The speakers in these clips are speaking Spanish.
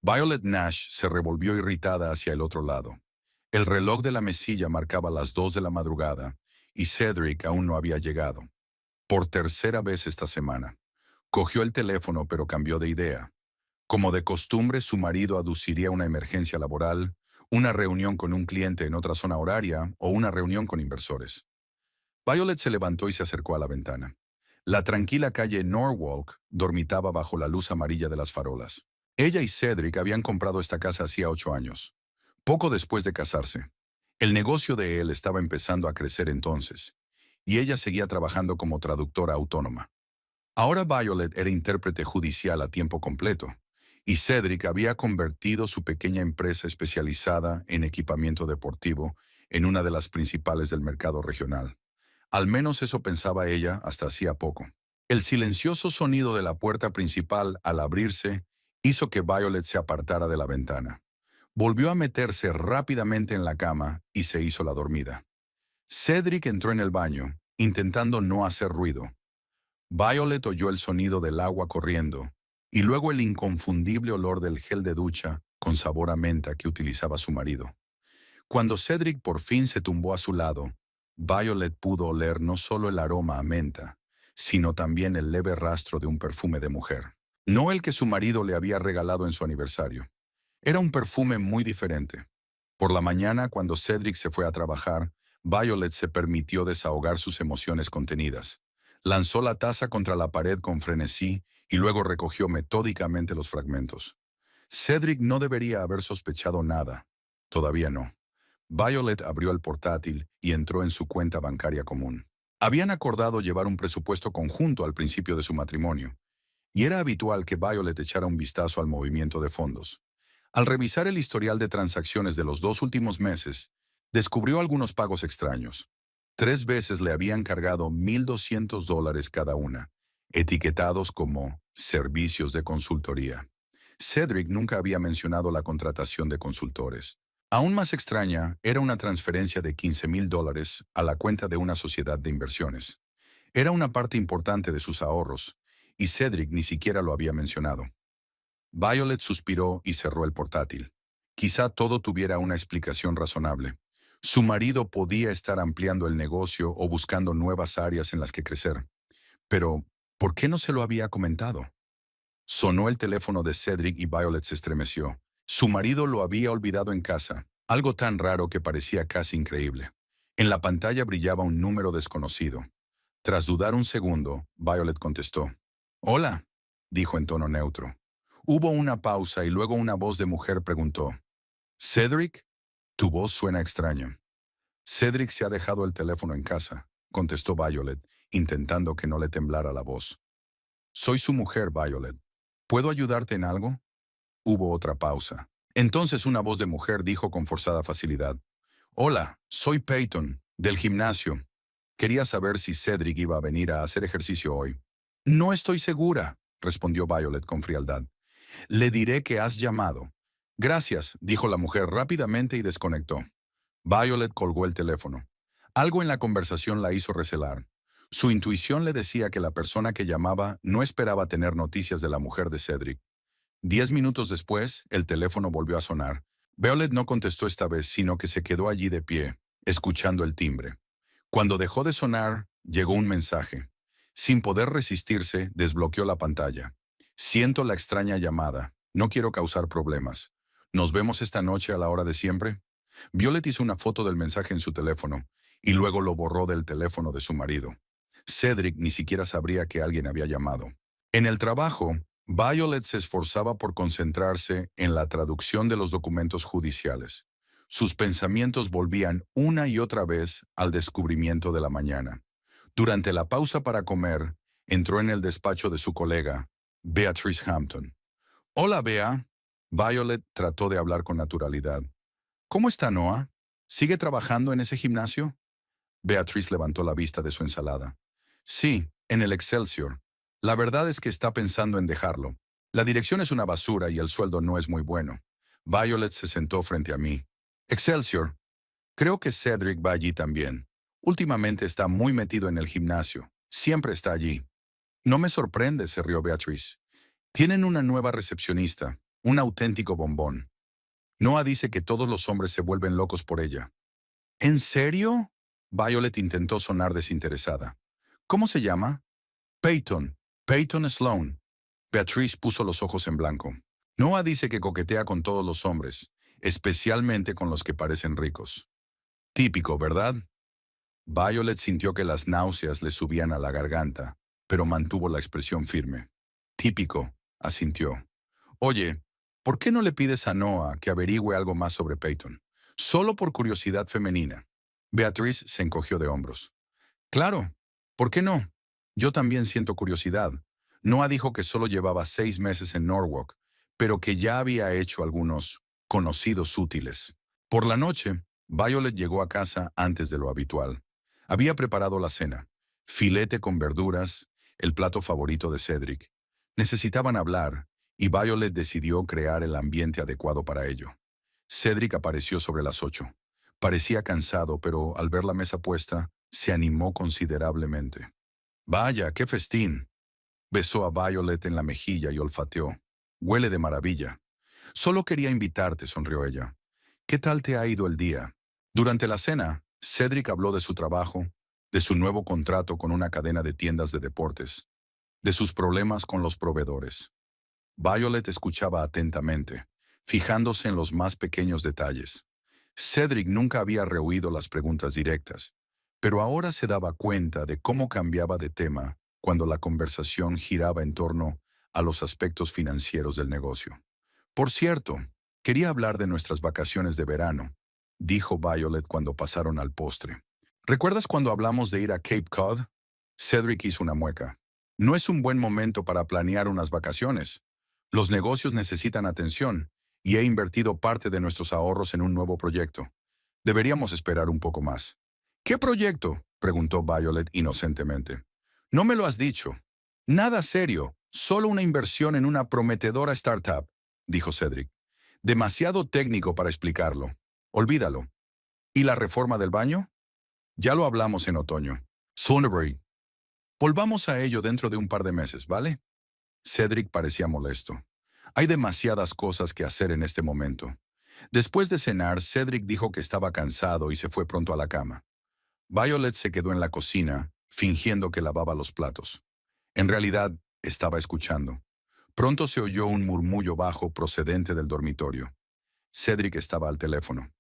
Violet Nash se revolvió irritada hacia el otro lado. El reloj de la mesilla marcaba las 2 de la madrugada y Cedric aún no había llegado. Por tercera vez esta semana. Cogió el teléfono pero cambió de idea. Como de costumbre, su marido aduciría una emergencia laboral, una reunión con un cliente en otra zona horaria o una reunión con inversores. Violet se levantó y se acercó a la ventana. La tranquila calle Norwalk dormitaba bajo la luz amarilla de las farolas. Ella y Cedric habían comprado esta casa hacía 8 años, poco después de casarse. El negocio de él estaba empezando a crecer entonces, y ella seguía trabajando como traductora autónoma. Ahora Violet era intérprete judicial a tiempo completo, y Cedric había convertido su pequeña empresa especializada en equipamiento deportivo en una de las principales del mercado regional. Al menos eso pensaba ella hasta hacía poco. El silencioso sonido de la puerta principal al abrirse hizo que Violet se apartara de la ventana. Volvió a meterse rápidamente en la cama y se hizo la dormida. Cedric entró en el baño, intentando no hacer ruido. Violet oyó el sonido del agua corriendo y luego el inconfundible olor del gel de ducha con sabor a menta que utilizaba su marido. Cuando Cedric por fin se tumbó a su lado, Violet pudo oler no solo el aroma a menta, sino también el leve rastro de un perfume de mujer. No el que su marido le había regalado en su aniversario. Era un perfume muy diferente. Por la mañana, cuando Cedric se fue a trabajar, Violet se permitió desahogar sus emociones contenidas. Lanzó la taza contra la pared con frenesí y luego recogió metódicamente los fragmentos. Cedric no debería haber sospechado nada. Todavía no. Violet abrió el portátil y entró en su cuenta bancaria común. Habían acordado llevar un presupuesto conjunto al principio de su matrimonio, y era habitual que Violet echara un vistazo al movimiento de fondos. Al revisar el historial de transacciones de los 2 últimos meses, descubrió algunos pagos extraños. 3 veces le habían cargado $1,200 cada una, etiquetados como servicios de consultoría. Cedric nunca había mencionado la contratación de consultores. Aún más extraña era una transferencia de $15,000 a la cuenta de una sociedad de inversiones. Era una parte importante de sus ahorros, y Cedric ni siquiera lo había mencionado. Violet suspiró y cerró el portátil. Quizá todo tuviera una explicación razonable. Su marido podía estar ampliando el negocio o buscando nuevas áreas en las que crecer. Pero, ¿por qué no se lo había comentado? Sonó el teléfono de Cedric y Violet se estremeció. Su marido lo había olvidado en casa, algo tan raro que parecía casi increíble. En la pantalla brillaba un número desconocido. Tras dudar un segundo, Violet contestó. «Hola», dijo en tono neutro. Hubo una pausa y luego una voz de mujer preguntó. «¿Cedric? Tu voz suena extraña». «Cedric se ha dejado el teléfono en casa», contestó Violet, intentando que no le temblara la voz. «Soy su mujer, Violet. ¿Puedo ayudarte en algo?» Hubo otra pausa. Entonces una voz de mujer dijo con forzada facilidad. «Hola, soy Peyton, del gimnasio. Quería saber si Cedric iba a venir a hacer ejercicio hoy». «No estoy segura», respondió Violet con frialdad. «Le diré que has llamado». «Gracias», dijo la mujer rápidamente y desconectó. Violet colgó el teléfono. Algo en la conversación la hizo recelar. Su intuición le decía que la persona que llamaba no esperaba tener noticias de la mujer de Cedric. 10 minutos después, el teléfono volvió a sonar. Violet no contestó esta vez, sino que se quedó allí de pie, escuchando el timbre. Cuando dejó de sonar, llegó un mensaje. Sin poder resistirse, desbloqueó la pantalla. «Siento la extraña llamada. No quiero causar problemas. ¿Nos vemos esta noche a la hora de siempre?» Violet hizo una foto del mensaje en su teléfono y luego lo borró del teléfono de su marido. Cedric ni siquiera sabría que alguien había llamado. En el trabajo, Violet se esforzaba por concentrarse en la traducción de los documentos judiciales. Sus pensamientos volvían una y otra vez al descubrimiento de la mañana. Durante la pausa para comer, entró en el despacho de su colega, Beatrice Hampton. «Hola, Bea». Violet trató de hablar con naturalidad. «¿Cómo está Noah? ¿Sigue trabajando en ese gimnasio?» Beatrice levantó la vista de su ensalada. «Sí, en el Excelsior. La verdad es que está pensando en dejarlo. La dirección es una basura y el sueldo no es muy bueno». Violet se sentó frente a mí. «Excelsior. Creo que Cedric va allí también. Últimamente está muy metido en el gimnasio. Siempre está allí». «No me sorprende», se rió Beatrice. «Tienen una nueva recepcionista. Un auténtico bombón. Noah dice que todos los hombres se vuelven locos por ella. ¿En serio? Violet intentó sonar desinteresada. ¿Cómo se llama? Peyton. Peyton Sloan. Beatriz puso los ojos en blanco. Noah dice que coquetea con todos los hombres, especialmente con los que parecen ricos. Típico, ¿verdad? Violet sintió que las náuseas le subían a la garganta, pero mantuvo la expresión firme. Típico, asintió. Oye, ¿por qué no le pides a Noah que averigüe algo más sobre Peyton? Solo por curiosidad femenina. Beatriz se encogió de hombros. Claro, ¿por qué no? Yo también siento curiosidad. Noah dijo que solo llevaba 6 meses en Norwalk, pero que ya había hecho algunos conocidos útiles. Por la noche, Violet llegó a casa antes de lo habitual. Había preparado la cena, filete con verduras, el plato favorito de Cedric. Necesitaban hablar, y Violet decidió crear el ambiente adecuado para ello. Cedric apareció sobre las 8. Parecía cansado, pero al ver la mesa puesta, se animó considerablemente. Vaya, qué festín. Besó a Violet en la mejilla y olfateó. Huele de maravilla. Solo quería invitarte, sonrió ella. ¿Qué tal te ha ido el día? Durante la cena, Cedric habló de su trabajo, de su nuevo contrato con una cadena de tiendas de deportes, de sus problemas con los proveedores. Violet escuchaba atentamente, fijándose en los más pequeños detalles. Cedric nunca había rehuido las preguntas directas, pero ahora se daba cuenta de cómo cambiaba de tema cuando la conversación giraba en torno a los aspectos financieros del negocio. Por cierto, quería hablar de nuestras vacaciones de verano, dijo Violet cuando pasaron al postre. ¿Recuerdas cuando hablamos de ir a Cape Cod? Cedric hizo una mueca. No es un buen momento para planear unas vacaciones. Los negocios necesitan atención, y he invertido parte de nuestros ahorros en un nuevo proyecto. Deberíamos esperar un poco más. ¿Qué proyecto? Preguntó Violet inocentemente. No me lo has dicho. Nada serio, solo una inversión en una prometedora startup, dijo Cedric. Demasiado técnico para explicarlo. Olvídalo. ¿Y la reforma del baño? Ya lo hablamos en otoño. Thornbury. Volvamos a ello dentro de un par de meses, ¿vale? Cedric parecía molesto. Hay demasiadas cosas que hacer en este momento. Después de cenar, Cedric dijo que estaba cansado y se fue pronto a la cama. Violet se quedó en la cocina, fingiendo que lavaba los platos. En realidad, estaba escuchando. Pronto se oyó un murmullo bajo procedente del dormitorio. Cedric estaba al teléfono.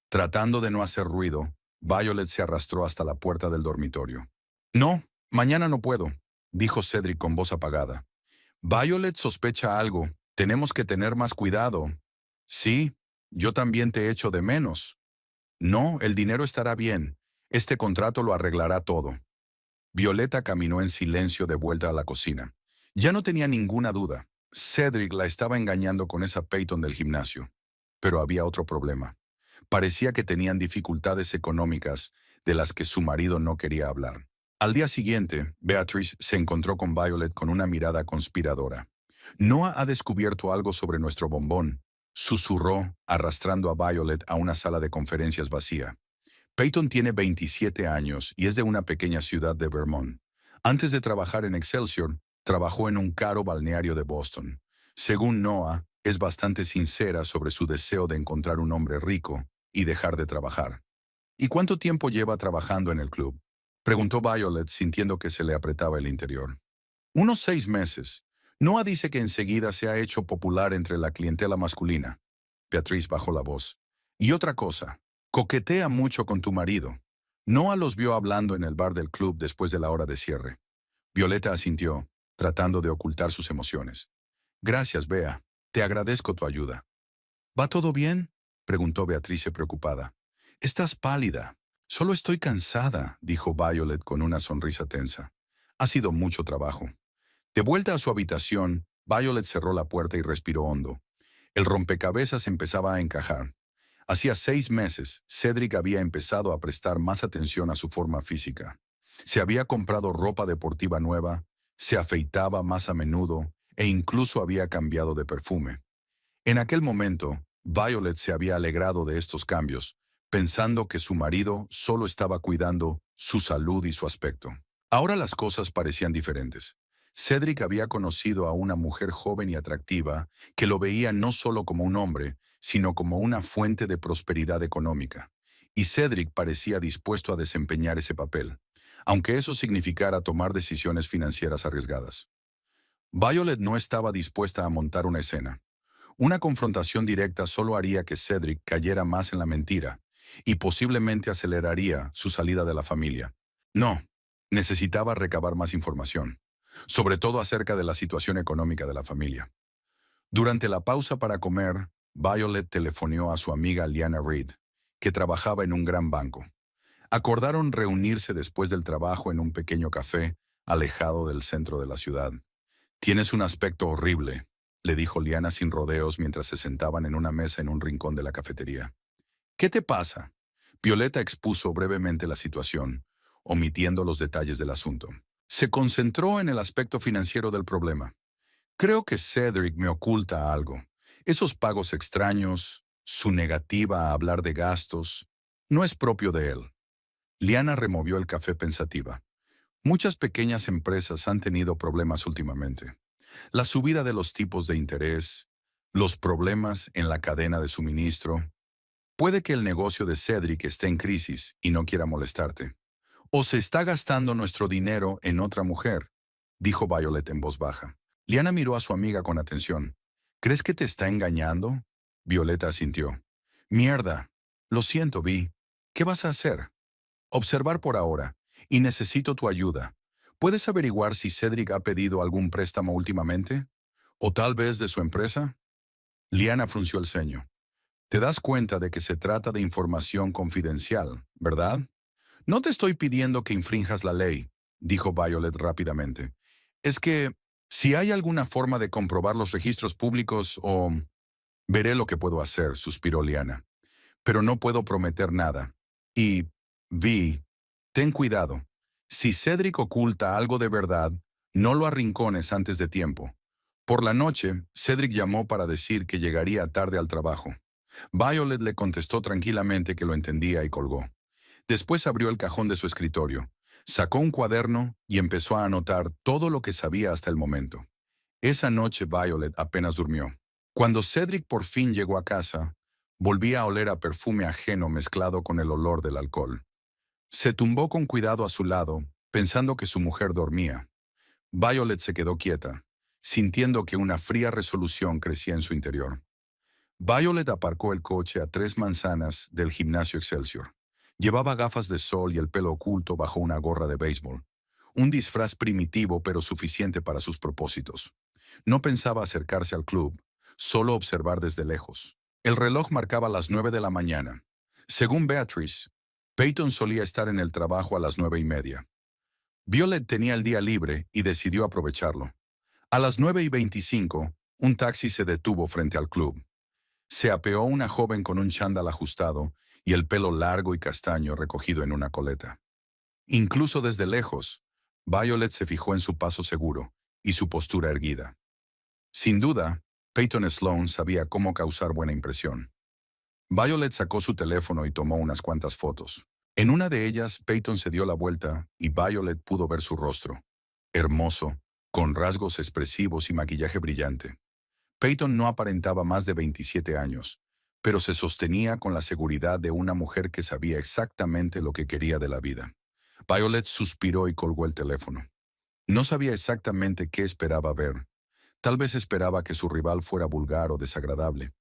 Tratando de no hacer ruido, Violet se arrastró hasta la puerta del dormitorio. No, mañana no puedo, dijo Cedric con voz apagada. Violet sospecha algo. Tenemos que tener más cuidado. Sí, yo también te echo de menos. No, el dinero estará bien. Este contrato lo arreglará todo. Violeta caminó en silencio de vuelta a la cocina. Ya no tenía ninguna duda. Cedric la estaba engañando con esa Peyton del gimnasio. Pero había otro problema. Parecía que tenían dificultades económicas de las que su marido no quería hablar. Al día siguiente, Beatrice se encontró con Violet con una mirada conspiradora. Noah ha descubierto algo sobre nuestro bombón, susurró, arrastrando a Violet a una sala de conferencias vacía. Peyton tiene 27 años y es de una pequeña ciudad de Vermont. Antes de trabajar en Excelsior, trabajó en un caro balneario de Boston. Según Noah, es bastante sincera sobre su deseo de encontrar un hombre rico y dejar de trabajar. ¿Y cuánto tiempo lleva trabajando en el club? Preguntó Violet, sintiendo que se le apretaba el interior. Unos 6 meses. Noah dice que enseguida se ha hecho popular entre la clientela masculina. Beatriz bajó la voz. Y otra cosa, coquetea mucho con tu marido. Noah los vio hablando en el bar del club después de la hora de cierre. Violeta asintió, tratando de ocultar sus emociones. Gracias, Bea. Te agradezco tu ayuda. ¿Va todo bien? Preguntó Beatriz preocupada. Estás pálida. Solo estoy cansada, dijo Violet con una sonrisa tensa. Ha sido mucho trabajo. De vuelta a su habitación, Violet cerró la puerta y respiró hondo. El rompecabezas empezaba a encajar. Hacía 6 meses, Cedric había empezado a prestar más atención a su forma física. Se había comprado ropa deportiva nueva, se afeitaba más a menudo e incluso había cambiado de perfume. En aquel momento, Violet se había alegrado de estos cambios, pensando que su marido solo estaba cuidando su salud y su aspecto. Ahora las cosas parecían diferentes. Cedric había conocido a una mujer joven y atractiva que lo veía no solo como un hombre, sino como una fuente de prosperidad económica. Y Cedric parecía dispuesto a desempeñar ese papel, aunque eso significara tomar decisiones financieras arriesgadas. Violet no estaba dispuesta a montar una escena. Una confrontación directa solo haría que Cedric cayera más en la mentira y posiblemente aceleraría su salida de la familia. No, necesitaba recabar más información, sobre todo acerca de la situación económica de la familia. Durante la pausa para comer, Violet telefoneó a su amiga Liana Reed, que trabajaba en un gran banco. Acordaron reunirse después del trabajo en un pequeño café alejado del centro de la ciudad. «Tienes un aspecto horrible», le dijo Liana sin rodeos mientras se sentaban en una mesa en un rincón de la cafetería. «¿Qué te pasa?». Violeta expuso brevemente la situación, omitiendo los detalles del asunto. Se concentró en el aspecto financiero del problema. «Creo que Cedric me oculta algo. Esos pagos extraños, su negativa a hablar de gastos, no es propio de él». Liana removió el café pensativa. Muchas pequeñas empresas han tenido problemas últimamente. La subida de los tipos de interés, los problemas en la cadena de suministro. Puede que el negocio de Cedric esté en crisis y no quiera molestarte. O se está gastando nuestro dinero en otra mujer, dijo Violet en voz baja. Liana miró a su amiga con atención. ¿Crees que te está engañando? Violeta asintió. Mierda. Lo siento, Vi. ¿Qué vas a hacer? Observar por ahora. Y necesito tu ayuda. ¿Puedes averiguar si Cedric ha pedido algún préstamo últimamente? ¿O tal vez de su empresa? Liana frunció el ceño. Te das cuenta de que se trata de información confidencial, ¿verdad? No te estoy pidiendo que infrinjas la ley, dijo Violet rápidamente. Es que, si hay alguna forma de comprobar los registros públicos o... Veré lo que puedo hacer, suspiró Liana. Pero no puedo prometer nada. Y, Vi, ten cuidado. Si Cedric oculta algo de verdad, no lo arrincones antes de tiempo. Por la noche, Cedric llamó para decir que llegaría tarde al trabajo. Violet le contestó tranquilamente que lo entendía y colgó. Después abrió el cajón de su escritorio, sacó un cuaderno y empezó a anotar todo lo que sabía hasta el momento. Esa noche Violet apenas durmió. Cuando Cedric por fin llegó a casa, volvía a oler a perfume ajeno mezclado con el olor del alcohol. Se tumbó con cuidado a su lado, pensando que su mujer dormía. Violet se quedó quieta, sintiendo que una fría resolución crecía en su interior. Violet aparcó el coche a 3 manzanas del gimnasio Excelsior. Llevaba gafas de sol y el pelo oculto bajo una gorra de béisbol. Un disfraz primitivo pero suficiente para sus propósitos. No pensaba acercarse al club, solo observar desde lejos. El reloj marcaba las 9 de la mañana. Según Beatrice, Peyton solía estar en el trabajo a las 9:30. Violet tenía el día libre y decidió aprovecharlo. A las 9:25, un taxi se detuvo frente al club. Se apeó una joven con un chándal ajustado y el pelo largo y castaño recogido en una coleta. Incluso desde lejos, Violet se fijó en su paso seguro y su postura erguida. Sin duda, Peyton Sloan sabía cómo causar buena impresión. Violet sacó su teléfono y tomó unas cuantas fotos. En una de ellas, Peyton se dio la vuelta y Violet pudo ver su rostro. Hermoso, con rasgos expresivos y maquillaje brillante. Peyton no aparentaba más de 27 años, pero se sostenía con la seguridad de una mujer que sabía exactamente lo que quería de la vida. Violet suspiró y colgó el teléfono. No sabía exactamente qué esperaba ver. Tal vez esperaba que su rival fuera vulgar o desagradable,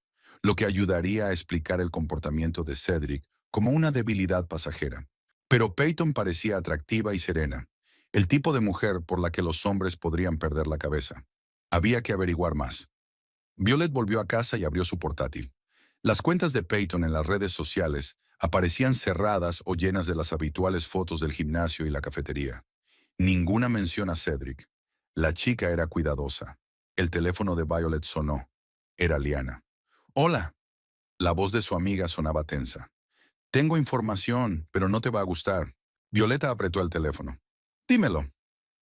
lo que ayudaría a explicar el comportamiento de Cedric como una debilidad pasajera. Pero Peyton parecía atractiva y serena, el tipo de mujer por la que los hombres podrían perder la cabeza. Había que averiguar más. Violet volvió a casa y abrió su portátil. Las cuentas de Peyton en las redes sociales aparecían cerradas o llenas de las habituales fotos del gimnasio y la cafetería. Ninguna mención a Cedric. La chica era cuidadosa. El teléfono de Violet sonó. Era Liana. «Hola». La voz de su amiga sonaba tensa. «Tengo información, pero no te va a gustar». Violeta apretó el teléfono. «Dímelo».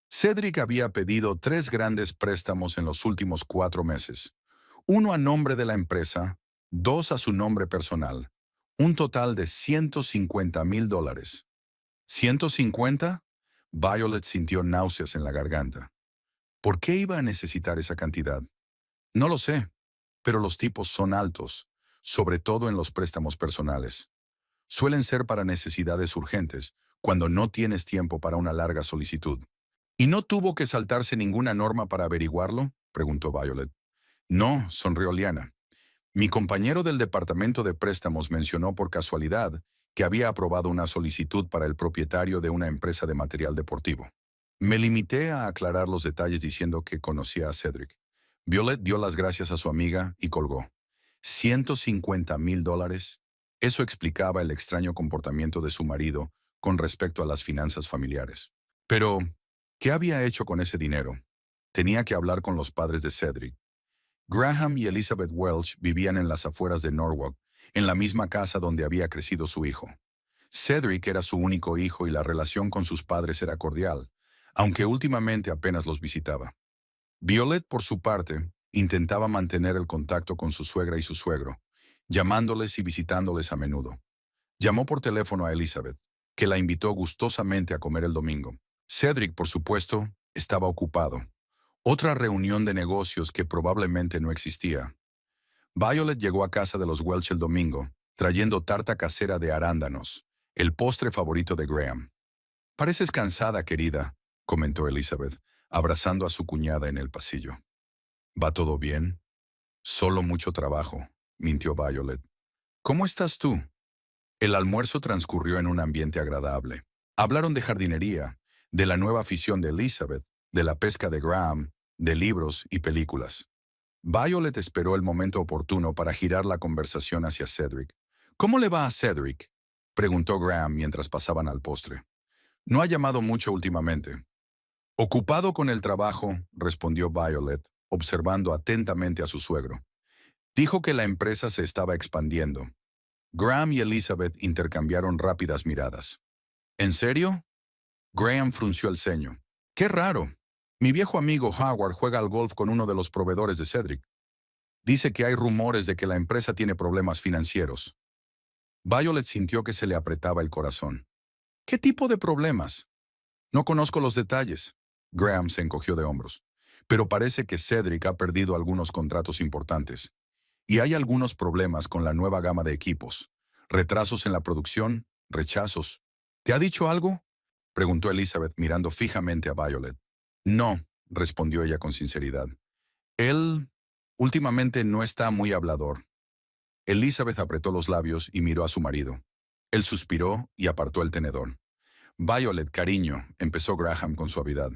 Cedric había pedido 3 grandes préstamos en los últimos 4 meses. Uno a nombre de la empresa, 2 a su nombre personal. Un total de $150,000. ¿150? Violet sintió náuseas en la garganta. ¿Por qué iba a necesitar esa cantidad? No lo sé, pero los tipos son altos, sobre todo en los préstamos personales. Suelen ser para necesidades urgentes, cuando no tienes tiempo para una larga solicitud. ¿Y no tuvo que saltarse ninguna norma para averiguarlo?, preguntó Violet. No, sonrió Liana. Mi compañero del departamento de préstamos mencionó por casualidad que había aprobado una solicitud para el propietario de una empresa de material deportivo. Me limité a aclarar los detalles diciendo que conocía a Cedric. Violet dio las gracias a su amiga y colgó. $150,000. Eso explicaba el extraño comportamiento de su marido con respecto a las finanzas familiares. Pero, ¿qué había hecho con ese dinero? Tenía que hablar con los padres de Cedric. Graham y Elizabeth Welch vivían en las afueras de Norwalk, en la misma casa donde había crecido su hijo. Cedric era su único hijo y la relación con sus padres era cordial, aunque últimamente apenas los visitaba. Violet, por su parte, intentaba mantener el contacto con su suegra y su suegro, llamándoles y visitándoles a menudo. Llamó por teléfono a Elizabeth, que la invitó gustosamente a comer el domingo. Cedric, por supuesto, estaba ocupado. Otra reunión de negocios que probablemente no existía. Violet llegó a casa de los Welch el domingo, trayendo tarta casera de arándanos, el postre favorito de Graham. «Pareces cansada, querida», comentó Elizabeth, abrazando a su cuñada en el pasillo. «¿Va todo bien?» «Solo mucho trabajo», mintió Violet. «¿Cómo estás tú?» El almuerzo transcurrió en un ambiente agradable. Hablaron de jardinería, de la nueva afición de Elizabeth, de la pesca de Graham, de libros y películas. Violet esperó el momento oportuno para girar la conversación hacia Cedric. «¿Cómo le va a Cedric?», preguntó Graham mientras pasaban al postre. «No ha llamado mucho últimamente». «Ocupado con el trabajo», respondió Violet, observando atentamente a su suegro. Dijo que la empresa se estaba expandiendo. Graham y Elizabeth intercambiaron rápidas miradas. «¿En serio?». Graham frunció el ceño. «Qué raro. Mi viejo amigo Howard juega al golf con uno de los proveedores de Cedric. Dice que hay rumores de que la empresa tiene problemas financieros». Violet sintió que se le apretaba el corazón. «¿Qué tipo de problemas?». «No conozco los detalles». Graham se encogió de hombros. «Pero parece que Cedric ha perdido algunos contratos importantes. Y hay algunos problemas con la nueva gama de equipos. Retrasos en la producción, rechazos. ¿Te ha dicho algo?», preguntó Elizabeth mirando fijamente a Violet. «No», respondió ella con sinceridad. «Él últimamente no está muy hablador». Elizabeth apretó los labios y miró a su marido. Él suspiró y apartó el tenedor. «Violet, cariño», empezó Graham con suavidad.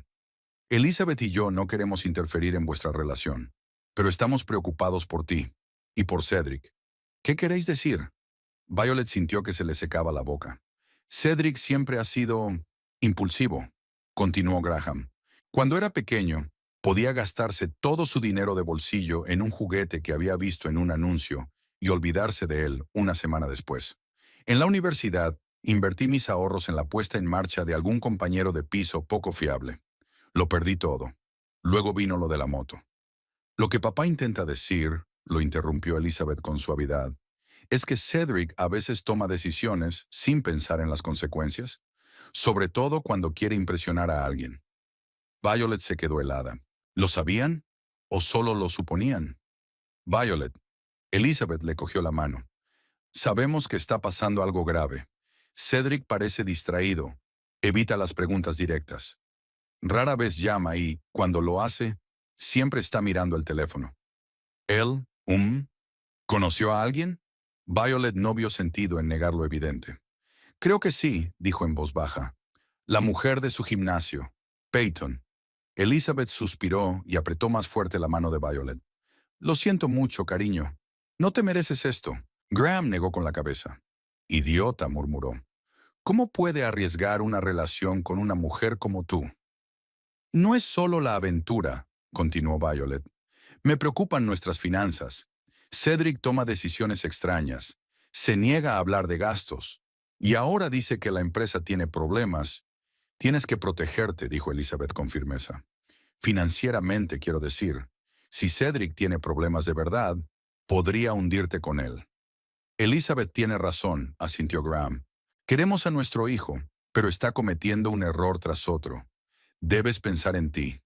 «Elizabeth y yo no queremos interferir en vuestra relación, pero estamos preocupados por ti y por Cedric». «¿Qué queréis decir?». Violet sintió que se le secaba la boca. «Cedric siempre ha sido impulsivo», continuó Graham. «Cuando era pequeño, podía gastarse todo su dinero de bolsillo en un juguete que había visto en un anuncio y olvidarse de él una semana después. En la universidad, invertí mis ahorros en la puesta en marcha de algún compañero de piso poco fiable. Lo perdí todo. Luego vino lo de la moto». «Lo que papá intenta decir», lo interrumpió Elizabeth con suavidad, «es que Cedric a veces toma decisiones sin pensar en las consecuencias, sobre todo cuando quiere impresionar a alguien». Violet se quedó helada. ¿Lo sabían o solo lo suponían? «Violet». Elizabeth le cogió la mano. «Sabemos que está pasando algo grave. Cedric parece distraído. Evita las preguntas directas. Rara vez llama y, cuando lo hace, siempre está mirando el teléfono». «Él, ¿conoció a alguien?». Violet no vio sentido en negar lo evidente. «Creo que sí», dijo en voz baja. «La mujer de su gimnasio, Peyton». Elizabeth suspiró y apretó más fuerte la mano de Violet. «Lo siento mucho, cariño. No te mereces esto». Graham negó con la cabeza. «Idiota», murmuró. «¿Cómo puede arriesgar una relación con una mujer como tú?». «No es solo la aventura», continuó Violet. «Me preocupan nuestras finanzas. Cedric toma decisiones extrañas. Se niega a hablar de gastos. Y ahora dice que la empresa tiene problemas. Tienes que protegerte», dijo Elizabeth con firmeza. «Financieramente, quiero decir. Si Cedric tiene problemas de verdad, podría hundirte con él». «Elizabeth tiene razón», asintió Graham. «Queremos a nuestro hijo, pero está cometiendo un error tras otro. Debes pensar en ti».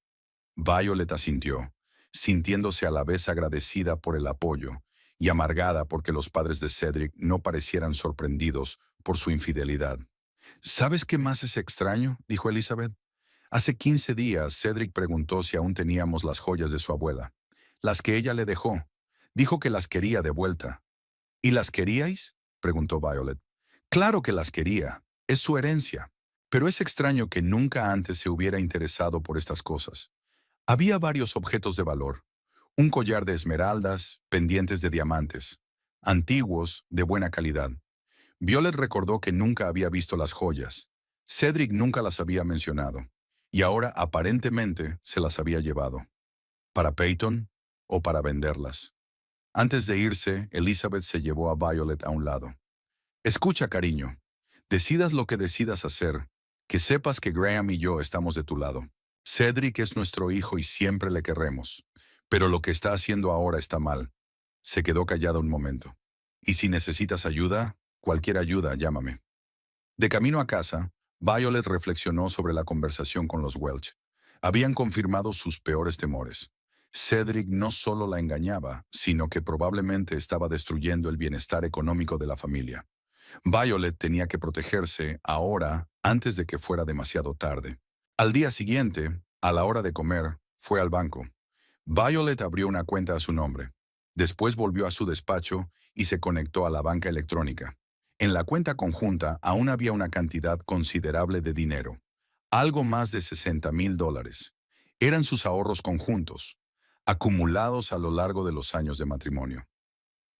Violet asintió, sintiéndose a la vez agradecida por el apoyo y amargada porque los padres de Cedric no parecieran sorprendidos por su infidelidad. ¿Sabes qué más es extraño?, dijo Elizabeth. Hace 15 días, Cedric preguntó si aún teníamos las joyas de su abuela, las que ella le dejó. Dijo que las quería de vuelta. ¿Y las queríais?, preguntó Violet. Claro que las quería. Es su herencia. Pero es extraño que nunca antes se hubiera interesado por estas cosas. Había varios objetos de valor. Un collar de esmeraldas, pendientes de diamantes, antiguos, de buena calidad. Violet recordó que nunca había visto las joyas. Cedric nunca las había mencionado. Y ahora aparentemente se las había llevado. ¿Para Peyton o para venderlas? Antes de irse, Elizabeth se llevó a Violet a un lado. Escucha, cariño. Decidas lo que decidas hacer, que sepas que Graham y yo estamos de tu lado. Cedric es nuestro hijo y siempre le querremos. Pero lo que está haciendo ahora está mal. Se quedó callada un momento. Y si necesitas ayuda, cualquier ayuda, llámame. De camino a casa, Violet reflexionó sobre la conversación con los Welch. Habían confirmado sus peores temores. Cedric no solo la engañaba, sino que probablemente estaba destruyendo el bienestar económico de la familia. Violet tenía que protegerse ahora antes de que fuera demasiado tarde. Al día siguiente, a la hora de comer, fue al banco. Violet abrió una cuenta a su nombre. Después volvió a su despacho y se conectó a la banca electrónica. En la cuenta conjunta aún había una cantidad considerable de dinero, algo más de $60,000. Eran sus ahorros conjuntos, acumulados a lo largo de los años de matrimonio.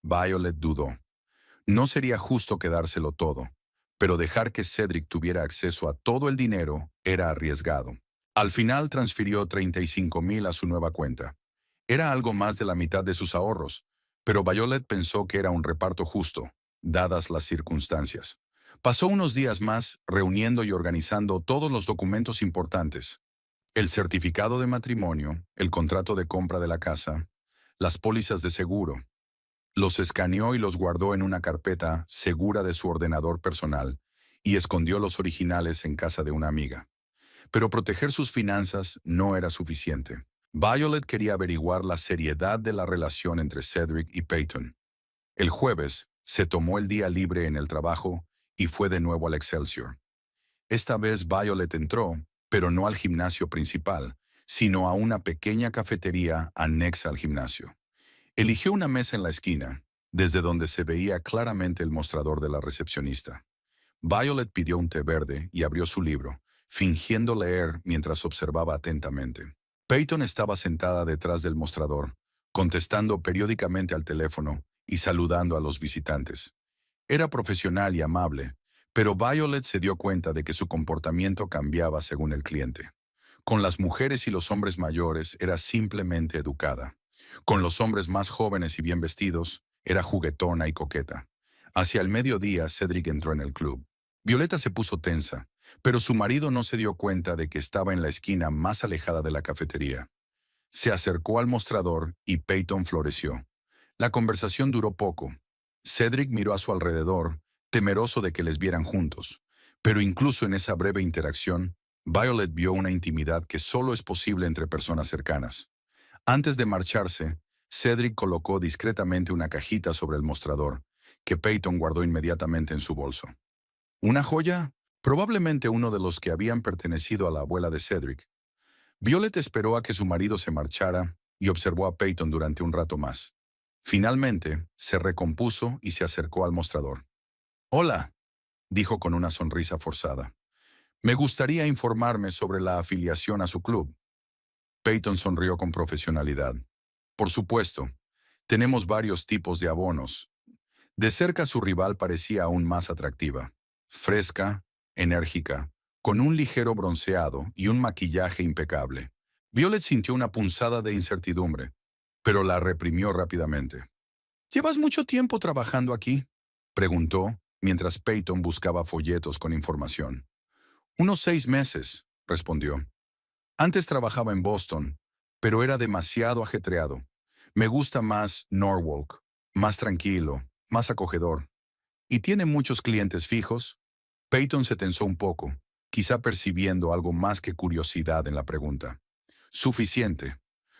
Violet dudó. No sería justo quedárselo todo, pero dejar que Cedric tuviera acceso a todo el dinero era arriesgado. Al final transfirió $35,000 a su nueva cuenta. Era algo más de la mitad de sus ahorros, pero Violet pensó que era un reparto justo, dadas las circunstancias. Pasó unos días más reuniendo y organizando todos los documentos importantes. El certificado de matrimonio, el contrato de compra de la casa, las pólizas de seguro. Los escaneó y los guardó en una carpeta segura de su ordenador personal y escondió los originales en casa de una amiga. Pero proteger sus finanzas no era suficiente. Violet quería averiguar la seriedad de la relación entre Cedric y Peyton. El jueves, se tomó el día libre en el trabajo y fue de nuevo al Excelsior. Esta vez Violet entró, pero no al gimnasio principal, sino a una pequeña cafetería anexa al gimnasio. Eligió una mesa en la esquina, desde donde se veía claramente el mostrador de la recepcionista. Violet pidió un té verde y abrió su libro, fingiendo leer mientras observaba atentamente. Peyton estaba sentada detrás del mostrador, contestando periódicamente al teléfono y saludando a los visitantes. Era profesional y amable, pero Violet se dio cuenta de que su comportamiento cambiaba según el cliente. Con las mujeres y los hombres mayores era simplemente educada. Con los hombres más jóvenes y bien vestidos, era juguetona y coqueta. Hacia el mediodía, Cedric entró en el club. Violeta se puso tensa, pero su marido no se dio cuenta de que estaba en la esquina más alejada de la cafetería. Se acercó al mostrador y Peyton floreció. La conversación duró poco. Cedric miró a su alrededor, temeroso de que les vieran juntos. Pero incluso en esa breve interacción, Violet vio una intimidad que solo es posible entre personas cercanas. Antes de marcharse, Cedric colocó discretamente una cajita sobre el mostrador, que Peyton guardó inmediatamente en su bolso. ¿Una joya? Probablemente uno de los que habían pertenecido a la abuela de Cedric. Violet esperó a que su marido se marchara y observó a Peyton durante un rato más. Finalmente, se recompuso y se acercó al mostrador. «Hola», dijo con una sonrisa forzada. «Me gustaría informarme sobre la afiliación a su club». Peyton sonrió con profesionalidad. «Por supuesto. Tenemos varios tipos de abonos». De cerca su rival parecía aún más atractiva. Fresca, enérgica, con un ligero bronceado y un maquillaje impecable. Violet sintió una punzada de incertidumbre, pero la reprimió rápidamente. «¿Llevas mucho tiempo trabajando aquí?», preguntó, mientras Peyton buscaba folletos con información. «Unos 6 meses», respondió. «Antes trabajaba en Boston, pero era demasiado ajetreado. Me gusta más Norwalk, más tranquilo, más acogedor. ¿Y tiene muchos clientes fijos?». Peyton se tensó un poco, quizá percibiendo algo más que curiosidad en la pregunta. Suficiente.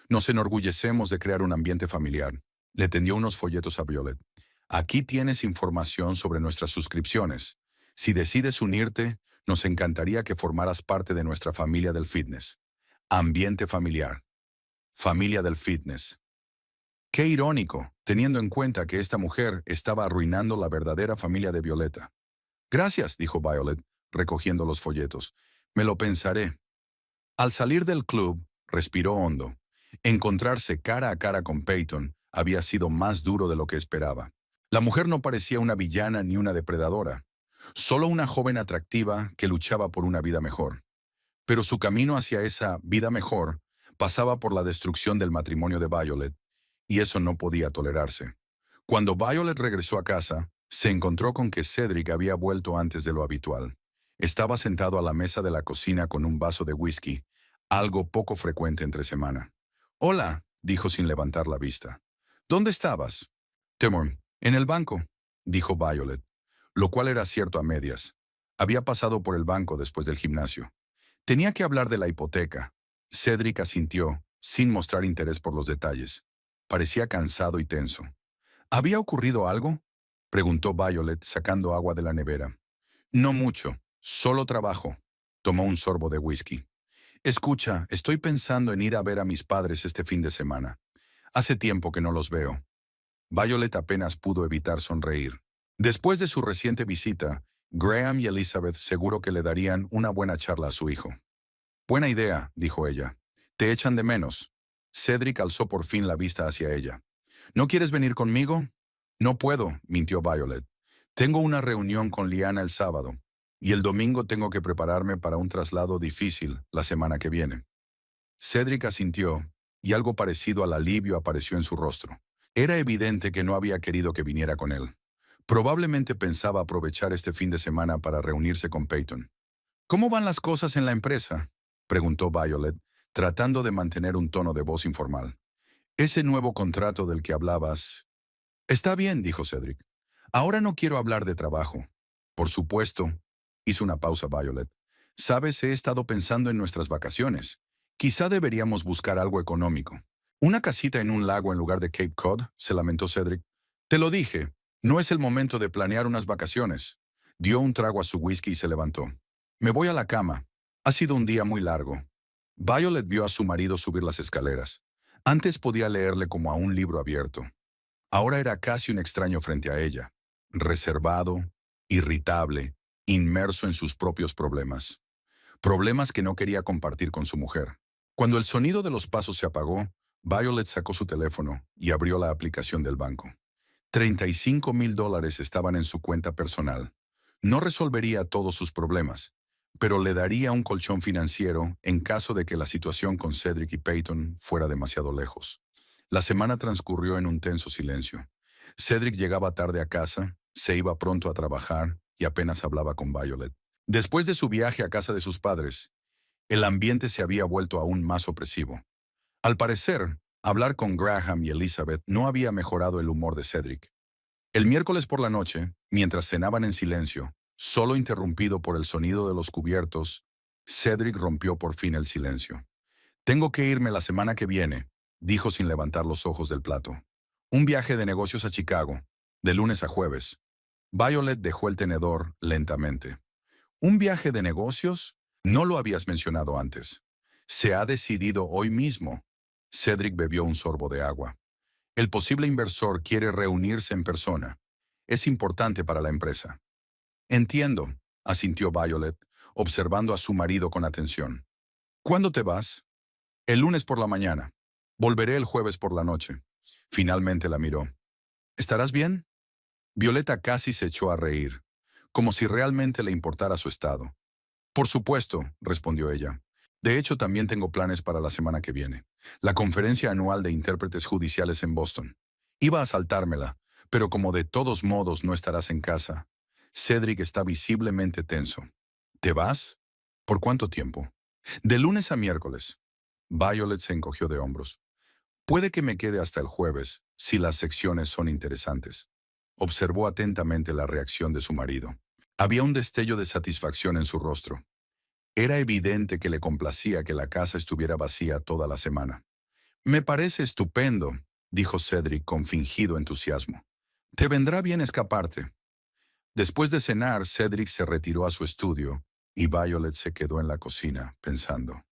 Nos enorgullecemos de crear un ambiente familiar. Le tendió unos folletos a Violet. Aquí tienes información sobre nuestras suscripciones. Si decides unirte, nos encantaría que formaras parte de nuestra familia del fitness. Ambiente familiar. Familia del fitness. Qué irónico, teniendo en cuenta que esta mujer estaba arruinando la verdadera familia de Violeta. Gracias, dijo Violet, recogiendo los folletos. Me lo pensaré. Al salir del club, respiró hondo. Encontrarse cara a cara con Peyton había sido más duro de lo que esperaba. La mujer no parecía una villana ni una depredadora, solo una joven atractiva que luchaba por una vida mejor. Pero su camino hacia esa vida mejor pasaba por la destrucción del matrimonio de Violet, y eso no podía tolerarse. Cuando Violet regresó a casa, se encontró con que Cedric había vuelto antes de lo habitual. Estaba sentado a la mesa de la cocina con un vaso de whisky, algo poco frecuente entre semana. «Hola», dijo sin levantar la vista. «¿Dónde estabas?» «Temor, en el banco», dijo Violet, lo cual era cierto a medias. Había pasado por el banco después del gimnasio. Tenía que hablar de la hipoteca. Cedric asintió, sin mostrar interés por los detalles. Parecía cansado y tenso. ¿Había ocurrido algo?, preguntó Violet, sacando agua de la nevera. No mucho, solo trabajo. Tomó un sorbo de whisky. Escucha, estoy pensando en ir a ver a mis padres este fin de semana. Hace tiempo que no los veo. Violet apenas pudo evitar sonreír. Después de su reciente visita, Graham y Elizabeth seguro que le darían una buena charla a su hijo. Buena idea, dijo ella. Te echan de menos. Cedric alzó por fin la vista hacia ella. ¿No quieres venir conmigo? No puedo, mintió Violet. Tengo una reunión con Liana el sábado, y el domingo tengo que prepararme para un traslado difícil la semana que viene. Cedric asintió, y algo parecido al alivio apareció en su rostro. Era evidente que no había querido que viniera con él. Probablemente pensaba aprovechar este fin de semana para reunirse con Peyton. ¿Cómo van las cosas en la empresa?, preguntó Violet, tratando de mantener un tono de voz informal. Ese nuevo contrato del que hablabas. Está bien, dijo Cedric. Ahora no quiero hablar de trabajo. Por supuesto, hizo una pausa Violet. Sabes, he estado pensando en nuestras vacaciones. Quizá deberíamos buscar algo económico. Una casita en un lago en lugar de Cape Cod, se lamentó Cedric. Te lo dije, no es el momento de planear unas vacaciones. Dio un trago a su whisky y se levantó. Me voy a la cama. Ha sido un día muy largo. Violet vio a su marido subir las escaleras. Antes podía leerle como a un libro abierto. Ahora era casi un extraño frente a ella, reservado, irritable, inmerso en sus propios problemas. Problemas que no quería compartir con su mujer. Cuando el sonido de los pasos se apagó, Violet sacó su teléfono y abrió la aplicación del banco. $35,000 estaban en su cuenta personal. No resolvería todos sus problemas, pero le daría un colchón financiero en caso de que la situación con Cedric y Peyton fuera demasiado lejos. La semana transcurrió en un tenso silencio. Cedric llegaba tarde a casa, se iba pronto a trabajar y apenas hablaba con Violet. Después de su viaje a casa de sus padres, el ambiente se había vuelto aún más opresivo. Al parecer, hablar con Graham y Elizabeth no había mejorado el humor de Cedric. El miércoles por la noche, mientras cenaban en silencio, solo interrumpido por el sonido de los cubiertos, Cedric rompió por fin el silencio. «Tengo que irme la semana que viene», dijo sin levantar los ojos del plato. «Un viaje de negocios a Chicago, de lunes a jueves». Violet dejó el tenedor lentamente. «¿Un viaje de negocios? No lo habías mencionado antes». «Se ha decidido hoy mismo». Cedric bebió un sorbo de agua. «El posible inversor quiere reunirse en persona. Es importante para la empresa». «Entiendo», asintió Violet, observando a su marido con atención. «¿Cuándo te vas?» «El lunes por la mañana. Volveré el jueves por la noche». Finalmente la miró. «¿Estarás bien?» Violeta casi se echó a reír, como si realmente le importara su estado. «Por supuesto», respondió ella. «De hecho, también tengo planes para la semana que viene. La conferencia anual de intérpretes judiciales en Boston. Iba a saltármela, pero como de todos modos no estarás en casa». Cedric está visiblemente tenso. «¿Te vas? ¿Por cuánto tiempo?» «De lunes a miércoles». Violet se encogió de hombros. «Puede que me quede hasta el jueves, si las secciones son interesantes». Observó atentamente la reacción de su marido. Había un destello de satisfacción en su rostro. Era evidente que le complacía que la casa estuviera vacía toda la semana. «Me parece estupendo», dijo Cedric con fingido entusiasmo. «Te vendrá bien escaparte». Después de cenar, Cedric se retiró a su estudio y Violet se quedó en la cocina, pensando.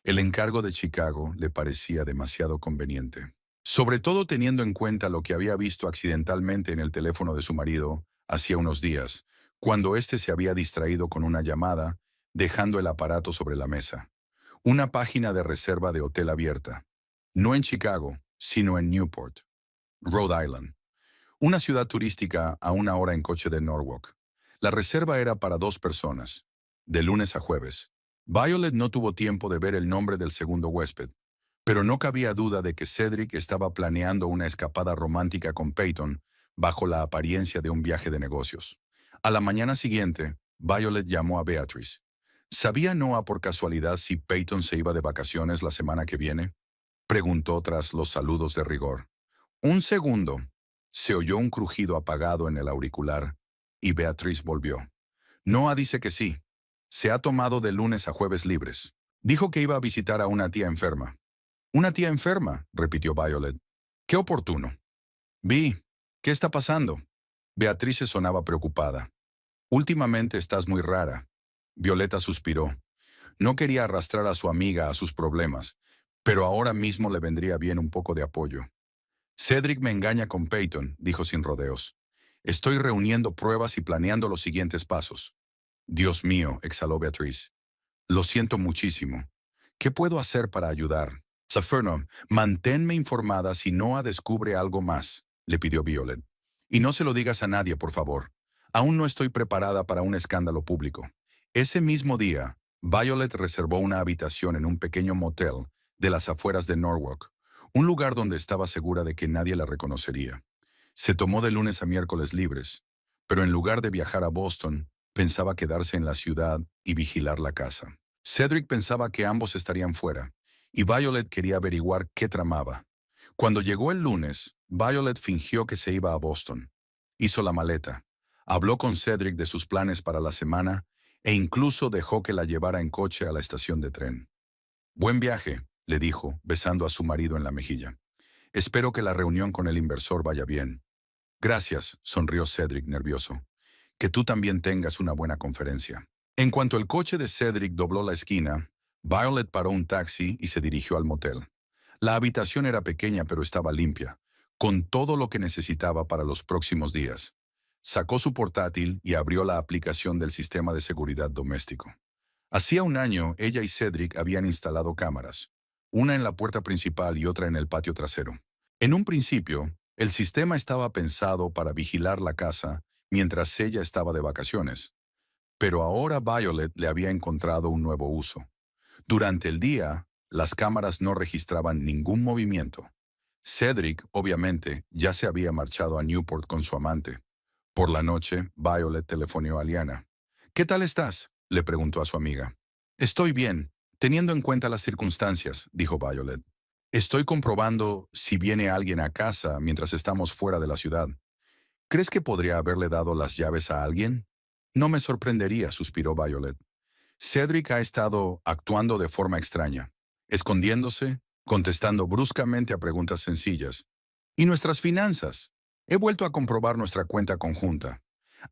El encargo de Chicago le parecía demasiado conveniente. Sobre todo teniendo en cuenta lo que había visto accidentalmente en el teléfono de su marido hacía unos días, cuando éste se había distraído con una llamada, dejando el aparato sobre la mesa. Una página de reserva de hotel abierta. No en Chicago, sino en Newport, Rhode Island. Una ciudad turística a 1 hora en coche de Norwalk. La reserva era para 2 personas, de lunes a jueves. Violet no tuvo tiempo de ver el nombre del segundo huésped, pero no cabía duda de que Cedric estaba planeando una escapada romántica con Peyton bajo la apariencia de un viaje de negocios. A la mañana siguiente, Violet llamó a Beatrice. ¿Sabía Noah por casualidad si Peyton se iba de vacaciones la semana que viene? Preguntó tras los saludos de rigor. Un segundo. Se oyó un crujido apagado en el auricular y Beatriz volvió. Noah dice que sí. Se ha tomado de lunes a jueves libres. Dijo que iba a visitar a una tía enferma. «¿Una tía enferma?», repitió Violet. «Qué oportuno». «Vi, ¿qué está pasando?». Beatriz se sonaba preocupada. «Últimamente estás muy rara». Violeta suspiró. No quería arrastrar a su amiga a sus problemas, pero ahora mismo le vendría bien un poco de apoyo. «Cedric me engaña con Peyton», dijo sin rodeos. «Estoy reuniendo pruebas y planeando los siguientes pasos». «Dios mío», exhaló Beatriz. «Lo siento muchísimo. ¿Qué puedo hacer para ayudar?» «Saferno, manténme informada si Noah descubre algo más», le pidió Violet. «Y no se lo digas a nadie, por favor. Aún no estoy preparada para un escándalo público». Ese mismo día, Violet reservó una habitación en un pequeño motel de las afueras de Norwalk, un lugar donde estaba segura de que nadie la reconocería. Se tomó de lunes a miércoles libres, pero en lugar de viajar a Boston, pensaba quedarse en la ciudad y vigilar la casa. Cedric pensaba que ambos estarían fuera, y Violet quería averiguar qué tramaba. Cuando llegó el lunes, Violet fingió que se iba a Boston. Hizo la maleta, habló con Cedric de sus planes para la semana e incluso dejó que la llevara en coche a la estación de tren. «Buen viaje», le dijo, besando a su marido en la mejilla. «Espero que la reunión con el inversor vaya bien». «Gracias», sonrió Cedric nervioso. «Que tú también tengas una buena conferencia». En cuanto el coche de Cedric dobló la esquina, Violet paró un taxi y se dirigió al motel. La habitación era pequeña pero estaba limpia, con todo lo que necesitaba para los próximos días. Sacó su portátil y abrió la aplicación del sistema de seguridad doméstico. Hacía un año, ella y Cedric habían instalado cámaras, una en la puerta principal y otra en el patio trasero. En un principio, el sistema estaba pensado para vigilar la casa mientras ella estaba de vacaciones. Pero ahora Violet le había encontrado un nuevo uso. Durante el día, las cámaras no registraban ningún movimiento. Cedric, obviamente, ya se había marchado a Newport con su amante. Por la noche, Violet telefoneó a Liana. «¿Qué tal estás?», le preguntó a su amiga. «Estoy bien, teniendo en cuenta las circunstancias», dijo Violet. «Estoy comprobando si viene alguien a casa mientras estamos fuera de la ciudad. ¿Crees que podría haberle dado las llaves a alguien?» «No me sorprendería», suspiró Violet. «Cedric ha estado actuando de forma extraña, escondiéndose, contestando bruscamente a preguntas sencillas. ¿Y nuestras finanzas? He vuelto a comprobar nuestra cuenta conjunta.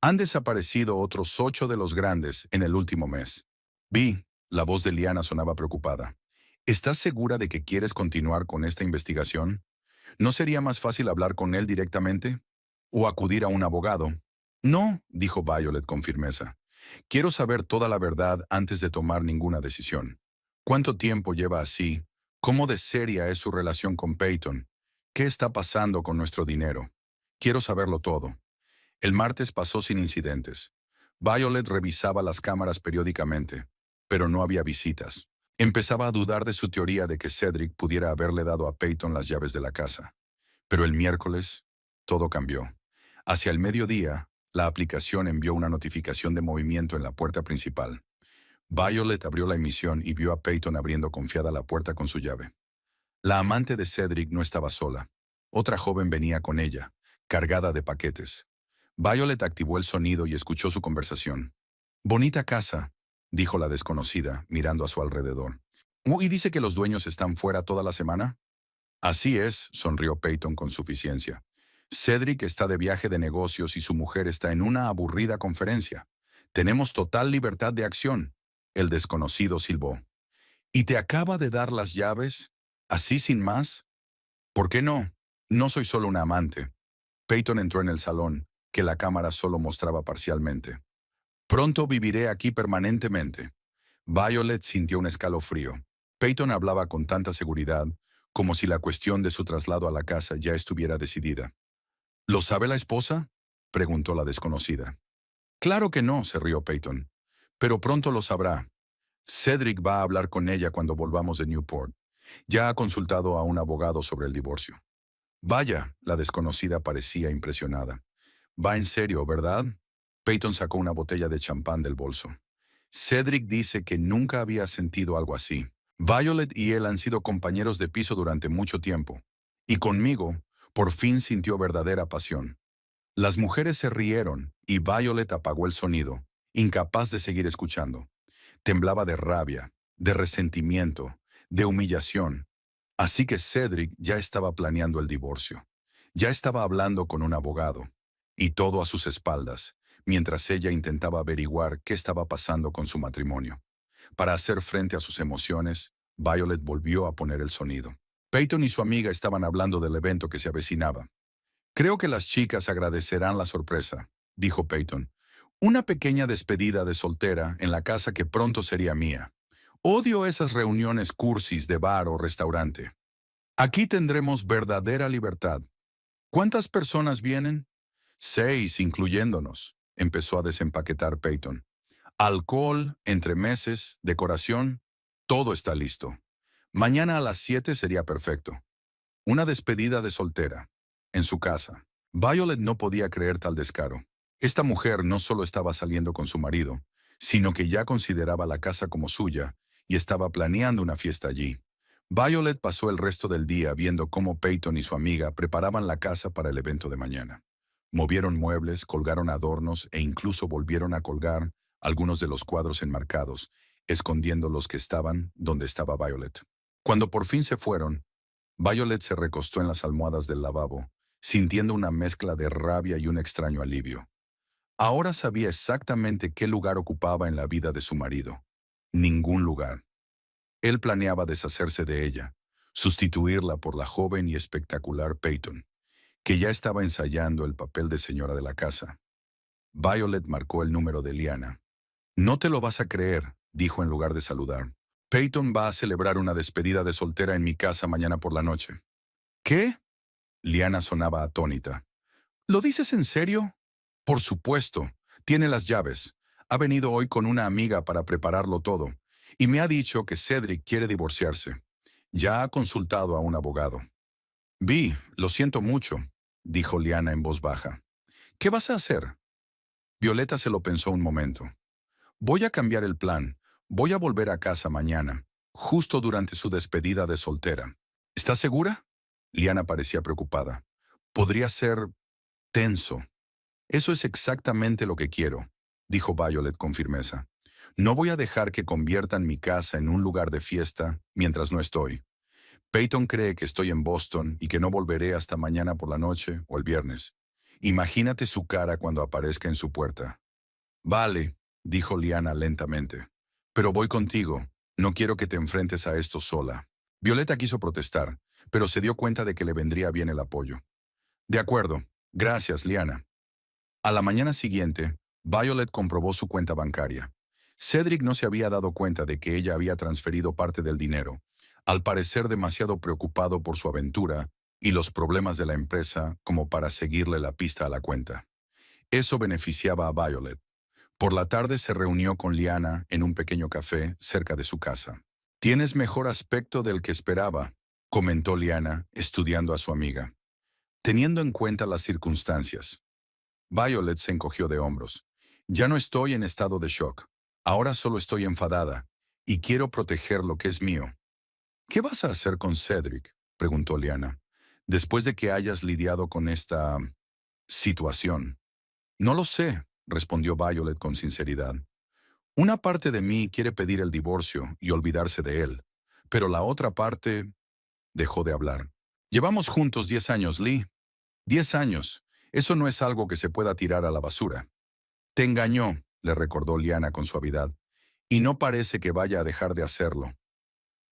Han desaparecido otros 8 de los grandes en el último mes». «Vi», la voz de Liana sonaba preocupada. «¿Estás segura de que quieres continuar con esta investigación? ¿No sería más fácil hablar con él directamente? ¿O acudir a un abogado?» «No», dijo Violet con firmeza. «Quiero saber toda la verdad antes de tomar ninguna decisión. ¿Cuánto tiempo lleva así? ¿Cómo de seria es su relación con Peyton? ¿Qué está pasando con nuestro dinero? Quiero saberlo todo». El martes pasó sin incidentes. Violet revisaba las cámaras periódicamente, pero no había visitas. Empezaba a dudar de su teoría de que Cedric pudiera haberle dado a Peyton las llaves de la casa. Pero el miércoles, todo cambió. Hacia el mediodía, la aplicación envió una notificación de movimiento en la puerta principal. Violet abrió la emisión y vio a Peyton abriendo confiada la puerta con su llave. La amante de Cedric no estaba sola. Otra joven venía con ella, cargada de paquetes. Violet activó el sonido y escuchó su conversación. «Bonita casa», dijo la desconocida, mirando a su alrededor. ¿Y dice que los dueños están fuera toda la semana? Así es, sonrió Peyton con suficiencia. Cedric está de viaje de negocios y su mujer está en una aburrida conferencia. Tenemos total libertad de acción. El desconocido silbó. ¿Y te acaba de dar las llaves? ¿Así sin más? ¿Por qué no? No soy solo una amante. Peyton entró en el salón, que la cámara solo mostraba parcialmente. Pronto viviré aquí permanentemente. Violet sintió un escalofrío. Peyton hablaba con tanta seguridad, como si la cuestión de su traslado a la casa ya estuviera decidida. ¿Lo sabe la esposa?, preguntó la desconocida. Claro que no, se rió Peyton. Pero pronto lo sabrá. Cedric va a hablar con ella cuando volvamos de Newport. Ya ha consultado a un abogado sobre el divorcio. Vaya, la desconocida parecía impresionada. Va en serio, ¿verdad? Peyton sacó una botella de champán del bolso. Cedric dice que nunca había sentido algo así. Violet y él han sido compañeros de piso durante mucho tiempo. Y conmigo, por fin sintió verdadera pasión. Las mujeres se rieron y Violet apagó el sonido, incapaz de seguir escuchando. Temblaba de rabia, de resentimiento, de humillación. Así que Cedric ya estaba planeando el divorcio. Ya estaba hablando con un abogado. Y todo a sus espaldas, mientras ella intentaba averiguar qué estaba pasando con su matrimonio. Para hacer frente a sus emociones, Violet volvió a poner el sonido. Peyton y su amiga estaban hablando del evento que se avecinaba. Creo que las chicas agradecerán la sorpresa, dijo Peyton. Una pequeña despedida de soltera en la casa que pronto sería mía. Odio esas reuniones cursis de bar o restaurante. Aquí tendremos verdadera libertad. ¿Cuántas personas vienen? 6, incluyéndonos, empezó a desempaquetar Peyton. Alcohol, entremeses, decoración, todo está listo. Mañana a las 7 sería perfecto. Una despedida de soltera, en su casa. Violet no podía creer tal descaro. Esta mujer no solo estaba saliendo con su marido, sino que ya consideraba la casa como suya y estaba planeando una fiesta allí. Violet pasó el resto del día viendo cómo Peyton y su amiga preparaban la casa para el evento de mañana. Movieron muebles, colgaron adornos e incluso volvieron a colgar algunos de los cuadros enmarcados, escondiendo los que estaban donde estaba Violet. Cuando por fin se fueron, Violet se recostó en las almohadas del lavabo, sintiendo una mezcla de rabia y un extraño alivio. Ahora sabía exactamente qué lugar ocupaba en la vida de su marido. Ningún lugar. Él planeaba deshacerse de ella, sustituirla por la joven y espectacular Peyton, que ya estaba ensayando el papel de señora de la casa. Violet marcó el número de Liana. No te lo vas a creer, dijo en lugar de saludar. Peyton va a celebrar una despedida de soltera en mi casa mañana por la noche. ¿Qué? Liana sonaba atónita. ¿Lo dices en serio? Por supuesto. Tiene las llaves. Ha venido hoy con una amiga para prepararlo todo. Y me ha dicho que Cedric quiere divorciarse. Ya ha consultado a un abogado. Lo siento mucho, dijo Liana en voz baja. ¿Qué vas a hacer? Violeta se lo pensó un momento. Voy a cambiar el plan. Voy a volver a casa mañana, justo durante su despedida de soltera. ¿Estás segura? Liana parecía preocupada. Podría ser tenso. Eso es exactamente lo que quiero, dijo Violet con firmeza. No voy a dejar que conviertan mi casa en un lugar de fiesta mientras no estoy. Peyton cree que estoy en Boston y que no volveré hasta mañana por la noche o el viernes. Imagínate su cara cuando aparezca en su puerta. Vale, dijo Liana lentamente. Pero voy contigo. No quiero que te enfrentes a esto sola. Violeta quiso protestar, pero se dio cuenta de que le vendría bien el apoyo. De acuerdo. Gracias, Liana. A la mañana siguiente, Violet comprobó su cuenta bancaria. Cedric no se había dado cuenta de que ella había transferido parte del dinero, al parecer demasiado preocupado por su aventura y los problemas de la empresa como para seguirle la pista a la cuenta. Eso beneficiaba a Violet. Por la tarde se reunió con Liana en un pequeño café cerca de su casa. «Tienes mejor aspecto del que esperaba», comentó Liana, estudiando a su amiga. Teniendo en cuenta las circunstancias. Violet se encogió de hombros. «Ya no estoy en estado de shock. Ahora solo estoy enfadada y quiero proteger lo que es mío». «¿Qué vas a hacer con Cedric?», preguntó Liana, «después de que hayas lidiado con esta situación». «No lo sé», respondió Violet con sinceridad. Una parte de mí quiere pedir el divorcio y olvidarse de él, pero la otra parte dejó de hablar. Llevamos juntos 10 años, Lee. 10 años. Eso no es algo que se pueda tirar a la basura. Te engañó, le recordó Liana con suavidad, y no parece que vaya a dejar de hacerlo.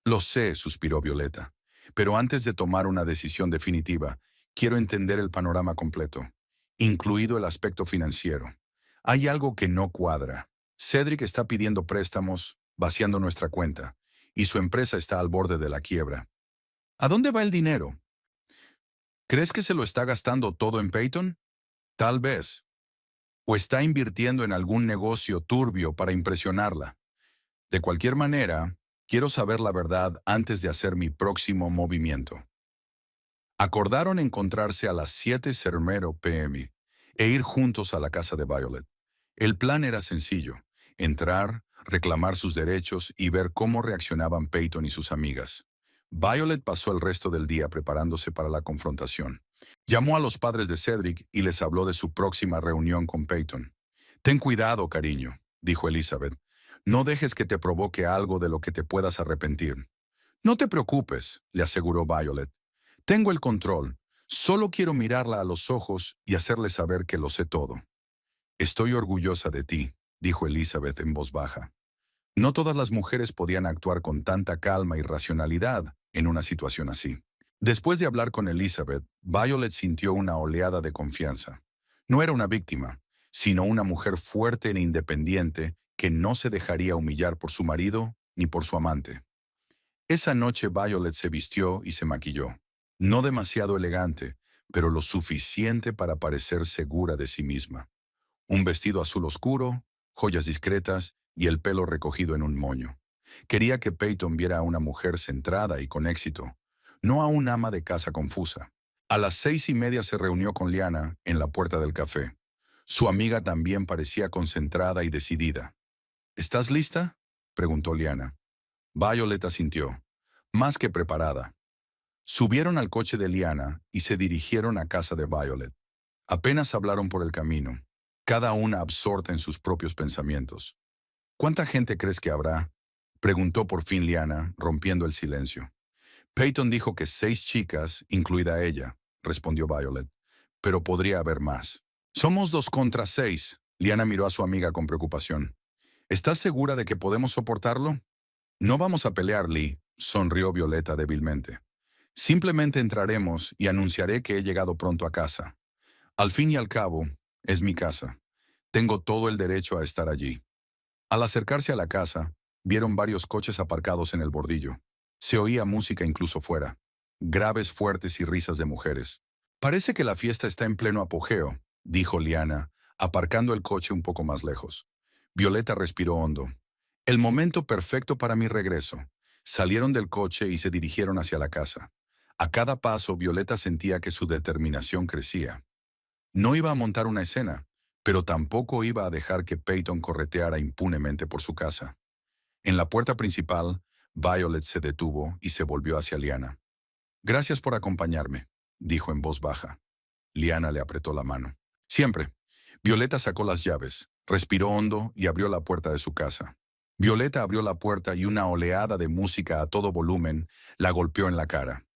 Lo sé, suspiró Violeta, pero antes de tomar una decisión definitiva, quiero entender el panorama completo, incluido el aspecto financiero. Hay algo que no cuadra. Cedric está pidiendo préstamos, vaciando nuestra cuenta, y su empresa está al borde de la quiebra. ¿A dónde va el dinero? ¿Crees que se lo está gastando todo en Peyton? Tal vez. ¿O está invirtiendo en algún negocio turbio para impresionarla? De cualquier manera, quiero saber la verdad antes de hacer mi próximo movimiento. Acordaron encontrarse a las 7:00 p.m. e ir juntos a la casa de Violet. El plan era sencillo: entrar, reclamar sus derechos y ver cómo reaccionaban Peyton y sus amigas. Violet pasó el resto del día preparándose para la confrontación. Llamó a los padres de Cedric y les habló de su próxima reunión con Peyton. «Ten cuidado, cariño», dijo Elizabeth. «No dejes que te provoque algo de lo que te puedas arrepentir». «No te preocupes», le aseguró Violet. «Tengo el control. Solo quiero mirarla a los ojos y hacerle saber que lo sé todo». «Estoy orgullosa de ti», dijo Elizabeth en voz baja. No todas las mujeres podían actuar con tanta calma y racionalidad en una situación así. Después de hablar con Elizabeth, Violet sintió una oleada de confianza. No era una víctima, sino una mujer fuerte e independiente que no se dejaría humillar por su marido ni por su amante. Esa noche Violet se vistió y se maquilló. No demasiado elegante, pero lo suficiente para parecer segura de sí misma. Un vestido azul oscuro, joyas discretas y el pelo recogido en un moño. Quería que Peyton viera a una mujer centrada y con éxito, no a un ama de casa confusa. A las 6:30 se reunió con Liana en la puerta del café. Su amiga también parecía concentrada y decidida. «¿Estás lista?», preguntó Liana. Violet asintió, más que preparada. Subieron al coche de Liana y se dirigieron a casa de Violet. Apenas hablaron por el camino, cada una absorta en sus propios pensamientos. «¿Cuánta gente crees que habrá?», preguntó por fin Liana, rompiendo el silencio. «Peyton dijo que 6 chicas, incluida ella», respondió Violet. «Pero podría haber más». «Somos 2 contra 6», Liana miró a su amiga con preocupación. «¿Estás segura de que podemos soportarlo?» «No vamos a pelear, Lee», sonrió Violeta débilmente. «Simplemente entraremos y anunciaré que he llegado pronto a casa. Al fin y al cabo, es mi casa. Tengo todo el derecho a estar allí». Al acercarse a la casa, vieron varios coches aparcados en el bordillo. Se oía música incluso fuera, graves fuertes y risas de mujeres. «Parece que la fiesta está en pleno apogeo», dijo Liana, aparcando el coche un poco más lejos. Violeta respiró hondo. «El momento perfecto para mi regreso». Salieron del coche y se dirigieron hacia la casa. A cada paso, Violeta sentía que su determinación crecía. No iba a montar una escena, pero tampoco iba a dejar que Peyton correteara impunemente por su casa. En la puerta principal, Violet se detuvo y se volvió hacia Liana. «Gracias por acompañarme», dijo en voz baja. Liana le apretó la mano. «Siempre». Violeta sacó las llaves, respiró hondo y abrió la puerta de su casa. Violeta abrió la puerta y una oleada de música a todo volumen la golpeó en la cara.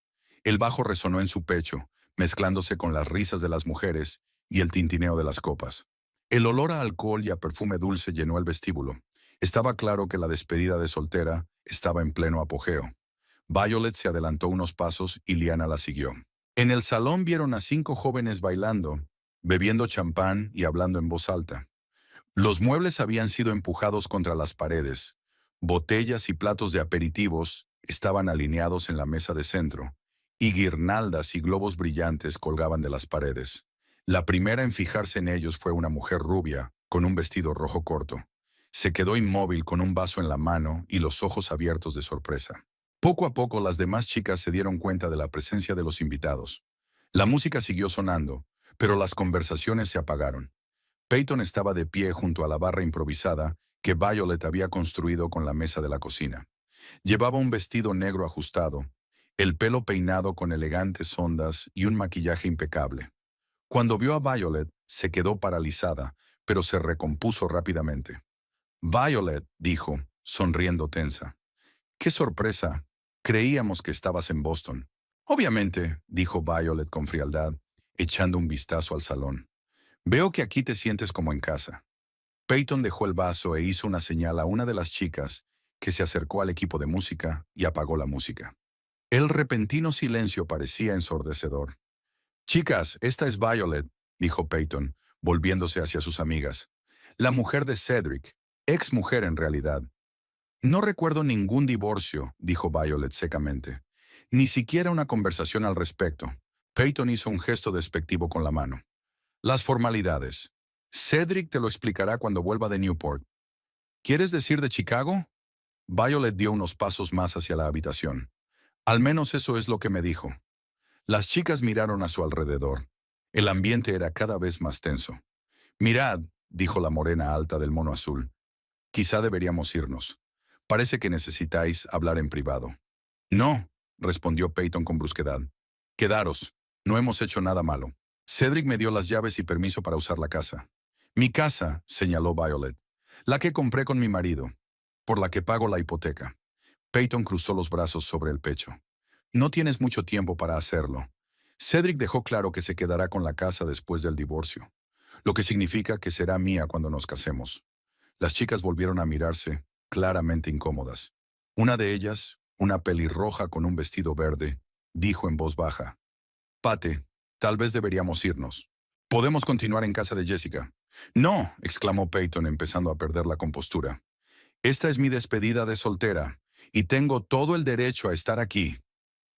El bajo resonó en su pecho, mezclándose con las risas de las mujeres y el tintineo de las copas. El olor a alcohol y a perfume dulce llenó el vestíbulo. Estaba claro que la despedida de soltera estaba en pleno apogeo. Violet se adelantó unos pasos y Liana la siguió. En el salón vieron a 5 jóvenes bailando, bebiendo champán y hablando en voz alta. Los muebles habían sido empujados contra las paredes. Botellas y platos de aperitivos estaban alineados en la mesa de centro, y guirnaldas y globos brillantes colgaban de las paredes. La primera en fijarse en ellos fue una mujer rubia, con un vestido rojo corto. Se quedó inmóvil con un vaso en la mano y los ojos abiertos de sorpresa. Poco a poco las demás chicas se dieron cuenta de la presencia de los invitados. La música siguió sonando, pero las conversaciones se apagaron. Peyton estaba de pie junto a la barra improvisada que Violet había construido con la mesa de la cocina. Llevaba un vestido negro ajustado, el pelo peinado con elegantes ondas y un maquillaje impecable. Cuando vio a Violet, se quedó paralizada, pero se recompuso rápidamente. Violet, dijo, sonriendo tensa. ¡Qué sorpresa! Creíamos que estabas en Boston. Obviamente, dijo Violet con frialdad, echando un vistazo al salón. Veo que aquí te sientes como en casa. Peyton dejó el vaso e hizo una señal a una de las chicas, que se acercó al equipo de música y apagó la música. El repentino silencio parecía ensordecedor. Chicas, esta es Violet, dijo Peyton, volviéndose hacia sus amigas. La mujer de Cedric, ex mujer en realidad. No recuerdo ningún divorcio, dijo Violet secamente. Ni siquiera una conversación al respecto. Peyton hizo un gesto despectivo con la mano. Las formalidades. Cedric te lo explicará cuando vuelva de Newport. ¿Quieres decir de Chicago? Violet dio unos pasos más hacia la habitación. Al menos eso es lo que me dijo. Las chicas miraron a su alrededor. El ambiente era cada vez más tenso. Mirad, dijo la morena alta del mono azul. Quizá deberíamos irnos. Parece que necesitáis hablar en privado. No, respondió Peyton con brusquedad. Quedaros. No hemos hecho nada malo. Cedric me dio las llaves y permiso para usar la casa. Mi casa, señaló Violet. La que compré con mi marido. Por la que pago la hipoteca. Peyton cruzó los brazos sobre el pecho. No tienes mucho tiempo para hacerlo. Cedric dejó claro que se quedará con la casa después del divorcio, lo que significa que será mía cuando nos casemos. Las chicas volvieron a mirarse, claramente incómodas. Una de ellas, una pelirroja con un vestido verde, dijo en voz baja. Pate, tal vez deberíamos irnos. Podemos continuar en casa de Jessica. No, exclamó Peyton empezando a perder la compostura. Esta es mi despedida de soltera, y tengo todo el derecho a estar aquí.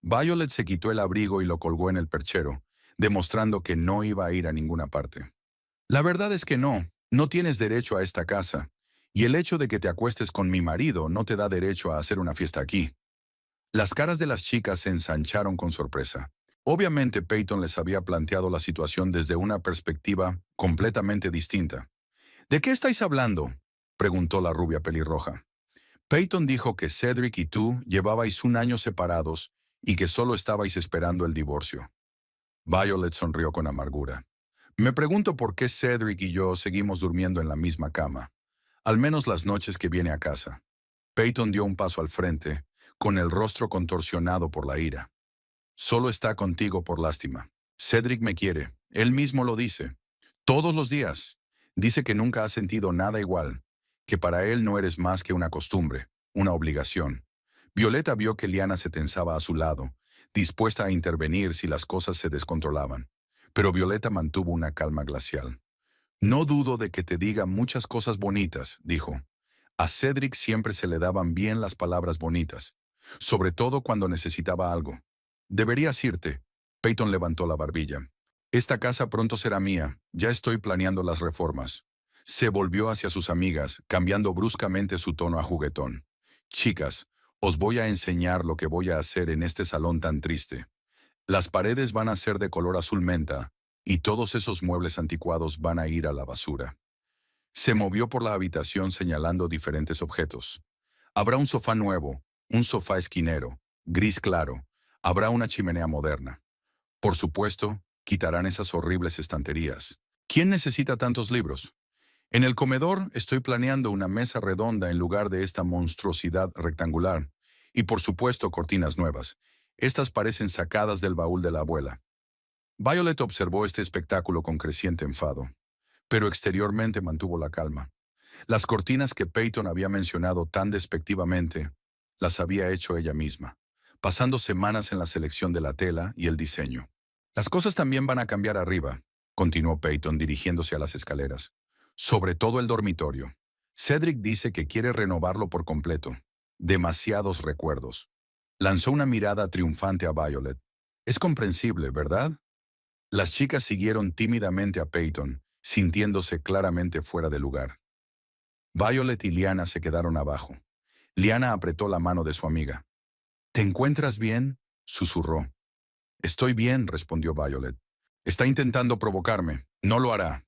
Violet se quitó el abrigo y lo colgó en el perchero, demostrando que no iba a ir a ninguna parte. La verdad es que no tienes derecho a esta casa, y el hecho de que te acuestes con mi marido no te da derecho a hacer una fiesta aquí. Las caras de las chicas se ensancharon con sorpresa. Obviamente Peyton les había planteado la situación desde una perspectiva completamente distinta. ¿De qué estáis hablando?, preguntó la rubia pelirroja. Peyton dijo que Cedric y tú llevabais un año separados y que solo estabais esperando el divorcio. Violet sonrió con amargura. Me pregunto por qué Cedric y yo seguimos durmiendo en la misma cama, al menos las noches que viene a casa. Peyton dio un paso al frente, con el rostro contorsionado por la ira. Solo está contigo por lástima. Cedric me quiere, él mismo lo dice. Todos los días. Dice que nunca ha sentido nada igual, que para él no eres más que una costumbre, una obligación. Violeta vio que Liana se tensaba a su lado, dispuesta a intervenir si las cosas se descontrolaban. Pero Violeta mantuvo una calma glacial. No dudo de que te diga muchas cosas bonitas, dijo. A Cedric siempre se le daban bien las palabras bonitas, sobre todo cuando necesitaba algo. Deberías irte. Peyton levantó la barbilla. Esta casa pronto será mía, ya estoy planeando las reformas. Se volvió hacia sus amigas, cambiando bruscamente su tono a juguetón. Chicas, os voy a enseñar lo que voy a hacer en este salón tan triste. Las paredes van a ser de color azul menta, y todos esos muebles anticuados van a ir a la basura. Se movió por la habitación señalando diferentes objetos. Habrá un sofá nuevo, un sofá esquinero, gris claro. Habrá una chimenea moderna. Por supuesto, quitarán esas horribles estanterías. ¿Quién necesita tantos libros? En el comedor estoy planeando una mesa redonda en lugar de esta monstruosidad rectangular. Y por supuesto cortinas nuevas. Estas parecen sacadas del baúl de la abuela. Violet observó este espectáculo con creciente enfado, pero exteriormente mantuvo la calma. Las cortinas que Peyton había mencionado tan despectivamente, las había hecho ella misma, pasando semanas en la selección de la tela y el diseño. Las cosas también van a cambiar arriba, continuó Peyton dirigiéndose a las escaleras. Sobre todo el dormitorio. Cedric dice que quiere renovarlo por completo. Demasiados recuerdos. Lanzó una mirada triunfante a Violet. Es comprensible, ¿verdad? Las chicas siguieron tímidamente a Peyton, sintiéndose claramente fuera de lugar. Violet y Liana se quedaron abajo. Liana apretó la mano de su amiga. ¿Te encuentras bien?, susurró. Estoy bien, respondió Violet. Está intentando provocarme. No lo hará.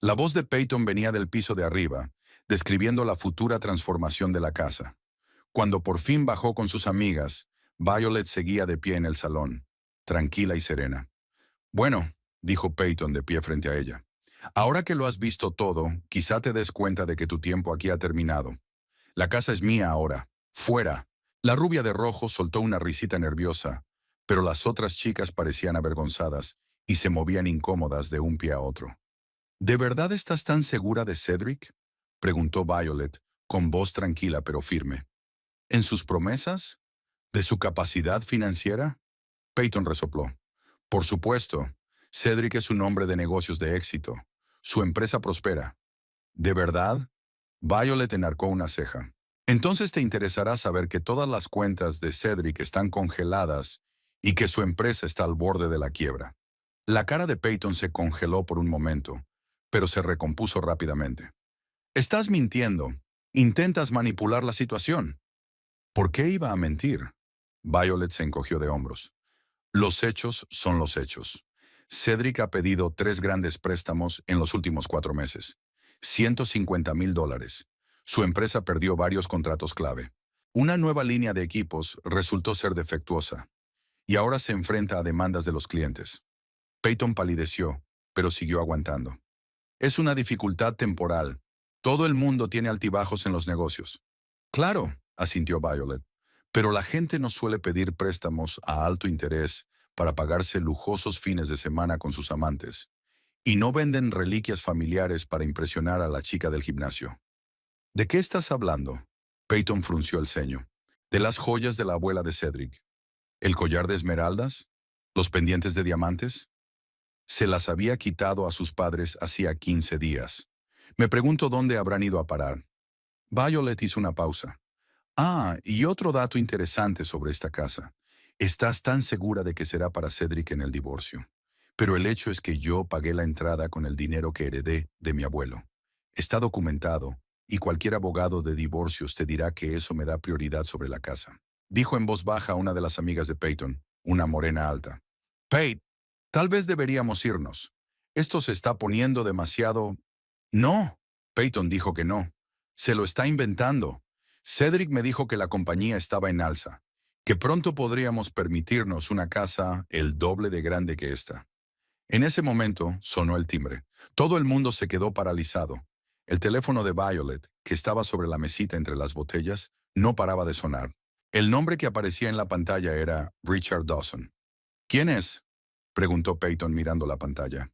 La voz de Peyton venía del piso de arriba, describiendo la futura transformación de la casa. Cuando por fin bajó con sus amigas, Violet seguía de pie en el salón, tranquila y serena. Bueno, dijo Peyton de pie frente a ella. Ahora que lo has visto todo, quizá te des cuenta de que tu tiempo aquí ha terminado. La casa es mía ahora. Fuera. La rubia de rojo soltó una risita nerviosa, pero las otras chicas parecían avergonzadas y se movían incómodas de un pie a otro. ¿De verdad estás tan segura de Cedric?, preguntó Violet, con voz tranquila pero firme. ¿En sus promesas? ¿De su capacidad financiera? Peyton resopló. Por supuesto. Cedric es un hombre de negocios de éxito. Su empresa prospera. ¿De verdad? Violet enarcó una ceja. Entonces te interesará saber que todas las cuentas de Cedric están congeladas y que su empresa está al borde de la quiebra. La cara de Peyton se congeló por un momento, pero se recompuso rápidamente. Estás mintiendo. Intentas manipular la situación. ¿Por qué iba a mentir? Violet se encogió de hombros. Los hechos son los hechos. Cedric ha pedido 3 grandes préstamos en los últimos 4 meses. $150,000. Su empresa perdió varios contratos clave. Una nueva línea de equipos resultó ser defectuosa y ahora se enfrenta a demandas de los clientes. Peyton palideció, pero siguió aguantando. Es una dificultad temporal. Todo el mundo tiene altibajos en los negocios. Claro, asintió Violet, pero la gente no suele pedir préstamos a alto interés para pagarse lujosos fines de semana con sus amantes, y no venden reliquias familiares para impresionar a la chica del gimnasio. ¿De qué estás hablando? Peyton frunció el ceño. De las joyas de la abuela de Cedric. ¿El collar de esmeraldas? ¿Los pendientes de diamantes? Se las había quitado a sus padres hacía 15 días. Me pregunto dónde habrán ido a parar. Violet hizo una pausa. Ah, y otro dato interesante sobre esta casa. Estás tan segura de que será para Cedric en el divorcio. Pero el hecho es que yo pagué la entrada con el dinero que heredé de mi abuelo. Está documentado, y cualquier abogado de divorcios te dirá que eso me da prioridad sobre la casa. Dijo en voz baja una de las amigas de Peyton, una morena alta. Pate, tal vez deberíamos irnos. Esto se está poniendo demasiado... No, Peyton dijo que no. Se lo está inventando. Cedric me dijo que la compañía estaba en alza, que pronto podríamos permitirnos una casa el doble de grande que esta. En ese momento sonó el timbre. Todo el mundo se quedó paralizado. El teléfono de Violet, que estaba sobre la mesita entre las botellas, no paraba de sonar. El nombre que aparecía en la pantalla era Richard Dawson. ¿Quién es?, preguntó Peyton mirando la pantalla.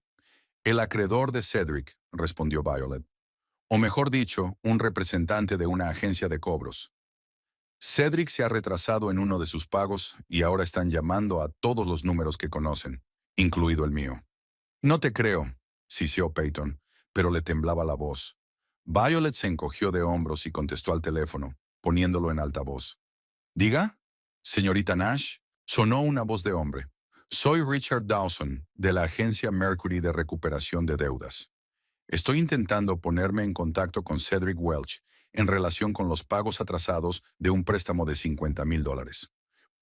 El acreedor de Cedric, respondió Violet. O mejor dicho, un representante de una agencia de cobros. Cedric se ha retrasado en uno de sus pagos y ahora están llamando a todos los números que conocen, incluido el mío. No te creo, siseó Peyton, pero le temblaba la voz. Violet se encogió de hombros y contestó al teléfono, poniéndolo en altavoz. ¿Diga? Señorita Nash, sonó una voz de hombre. Soy Richard Dawson, de la agencia Mercury de recuperación de deudas. Estoy intentando ponerme en contacto con Cedric Welch en relación con los pagos atrasados de un préstamo de $50,000.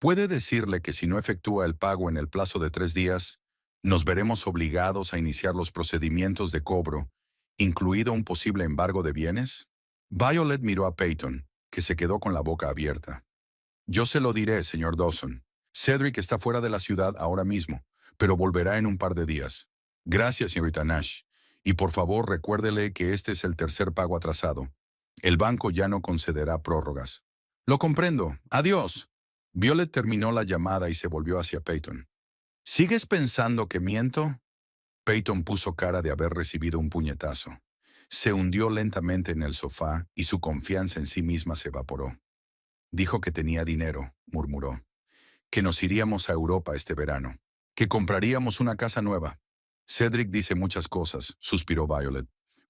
¿Puede decirle que si no efectúa el pago en el plazo de 3 días, nos veremos obligados a iniciar los procedimientos de cobro, incluido un posible embargo de bienes? Violet miró a Peyton, que se quedó con la boca abierta. Yo se lo diré, señor Dawson. Cedric está fuera de la ciudad ahora mismo, pero volverá en un par de días. Gracias, señorita Nash. Y por favor recuérdele que este es el tercer pago atrasado. El banco ya no concederá prórrogas. Lo comprendo. Adiós. Violet terminó la llamada y se volvió hacia Peyton. ¿Sigues pensando que miento? Peyton puso cara de haber recibido un puñetazo. Se hundió lentamente en el sofá y su confianza en sí misma se evaporó. Dijo que tenía dinero, murmuró. Que nos iríamos a Europa este verano. Que compraríamos una casa nueva. Cedric dice muchas cosas, suspiró Violet.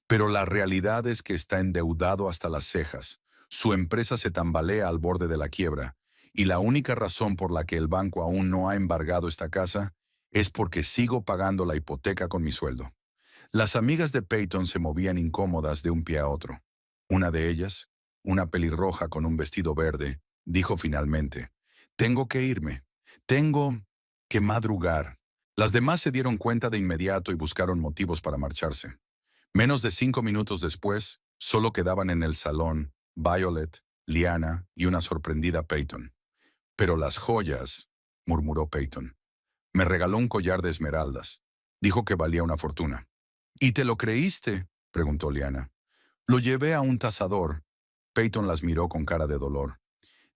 Pero la realidad es que está endeudado hasta las cejas. Su empresa se tambalea al borde de la quiebra. Y la única razón por la que el banco aún no ha embargado esta casa es porque sigo pagando la hipoteca con mi sueldo. Las amigas de Peyton se movían incómodas de un pie a otro. Una de ellas, una pelirroja con un vestido verde, dijo finalmente, «Tengo que irme. Tengo que madrugar». Las demás se dieron cuenta de inmediato y buscaron motivos para marcharse. Menos de 5 minutos después, solo quedaban en el salón Violet, Liana y una sorprendida Peyton. «Pero las joyas», murmuró Peyton. «Me regaló un collar de esmeraldas. Dijo que valía una fortuna». ¿Y te lo creíste?, preguntó Liana. Lo llevé a un tasador. Peyton las miró con cara de dolor.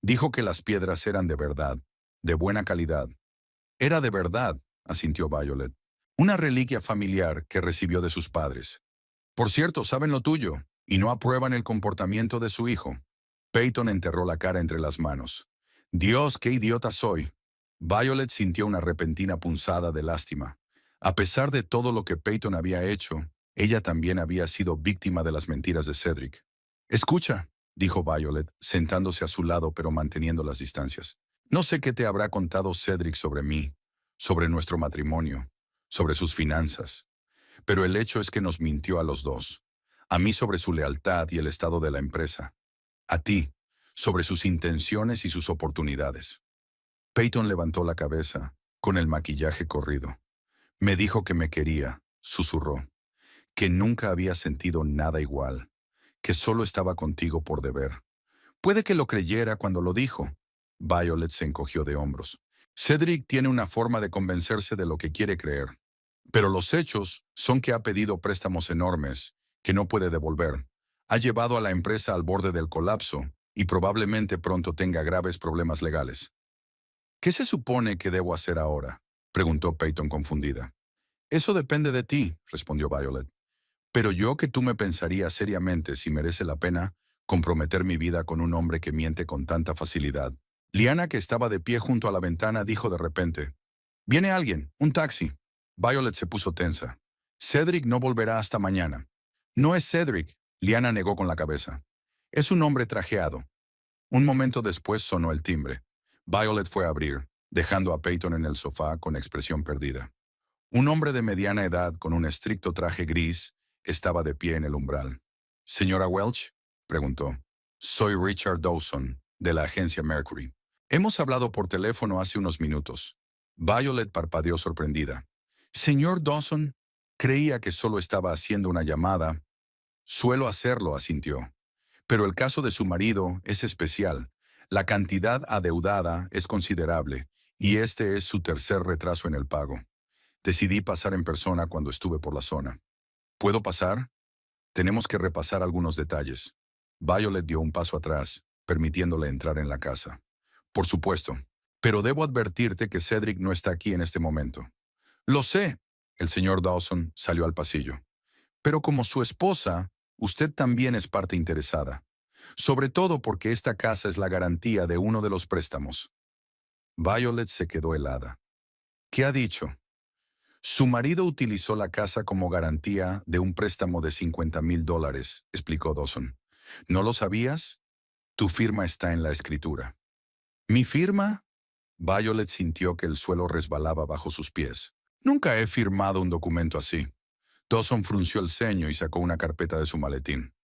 Dijo que las piedras eran de verdad, de buena calidad. Era de verdad, asintió Violet. Una reliquia familiar que recibió de sus padres. Por cierto, saben lo tuyo, y no aprueban el comportamiento de su hijo. Peyton enterró la cara entre las manos. Dios, qué idiota soy. Violet sintió una repentina punzada de lástima. A pesar de todo lo que Peyton había hecho, ella también había sido víctima de las mentiras de Cedric. Escucha, dijo Violet, sentándose a su lado pero manteniendo las distancias. No sé qué te habrá contado Cedric sobre mí, sobre nuestro matrimonio, sobre sus finanzas, pero el hecho es que nos mintió a los dos. A mí sobre su lealtad y el estado de la empresa. A ti, sobre sus intenciones y sus oportunidades. Peyton levantó la cabeza, con el maquillaje corrido. Me dijo que me quería, susurró, que nunca había sentido nada igual, que solo estaba contigo por deber. Puede que lo creyera cuando lo dijo. Violet se encogió de hombros. Cedric tiene una forma de convencerse de lo que quiere creer. Pero los hechos son que ha pedido préstamos enormes, que no puede devolver. Ha llevado a la empresa al borde del colapso y probablemente pronto tenga graves problemas legales. ¿Qué se supone que debo hacer ahora?, preguntó Peyton confundida. Eso depende de ti, respondió Violet. Pero yo que tú me pensaría seriamente si merece la pena comprometer mi vida con un hombre que miente con tanta facilidad. Liana, que estaba de pie junto a la ventana, dijo de repente, «Viene alguien, un taxi». Violet se puso tensa. «Cedric no volverá hasta mañana». «No es Cedric», Liana negó con la cabeza. «Es un hombre trajeado». Un momento después sonó el timbre. Violet fue a abrir, dejando a Peyton en el sofá con expresión perdida. Un hombre de mediana edad con un estricto traje gris estaba de pie en el umbral. «¿Señora Welch?», preguntó. «Soy Richard Dawson, de la agencia Mercury. Hemos hablado por teléfono hace unos minutos». Violet parpadeó sorprendida. «Señor Dawson, creía que solo estaba haciendo una llamada». «Suelo hacerlo», asintió. «Pero el caso de su marido es especial. La cantidad adeudada es considerable, y este es su tercer retraso en el pago. Decidí pasar en persona cuando estuve por la zona». «¿Puedo pasar?». «Tenemos que repasar algunos detalles». Violet dio un paso atrás, permitiéndole entrar en la casa. «Por supuesto, pero debo advertirte que Cedric no está aquí en este momento». «Lo sé». El señor Dawson salió al pasillo. «Pero como su esposa, usted también es parte interesada. Sobre todo porque esta casa es la garantía de uno de los préstamos». Violet se quedó helada. «¿Qué ha dicho?». «Su marido utilizó la casa como garantía de un préstamo de $50,000, explicó Dawson. ¿No lo sabías? Tu firma está en la escritura». «¿Mi firma?». Violet sintió que el suelo resbalaba bajo sus pies. «Nunca he firmado un documento así». Dawson frunció el ceño y sacó una carpeta de su maletín.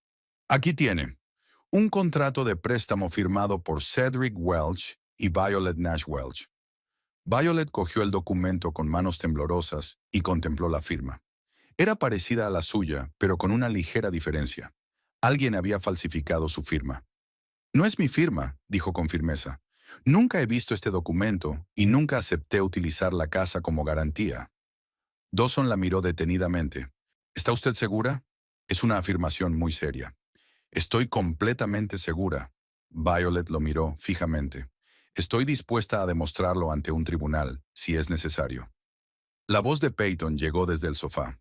«Aquí tiene. Un contrato de préstamo firmado por Cedric Welch y Violet Nash Welch». Violet cogió el documento con manos temblorosas y contempló la firma. Era parecida a la suya, pero con una ligera diferencia. Alguien había falsificado su firma. «No es mi firma», dijo con firmeza. «Nunca he visto este documento y nunca acepté utilizar la casa como garantía». Dawson la miró detenidamente. «¿Está usted segura?». «Es una afirmación muy seria». «Estoy completamente segura». Violet lo miró fijamente. «Estoy dispuesta a demostrarlo ante un tribunal, si es necesario». La voz de Peyton llegó desde el sofá.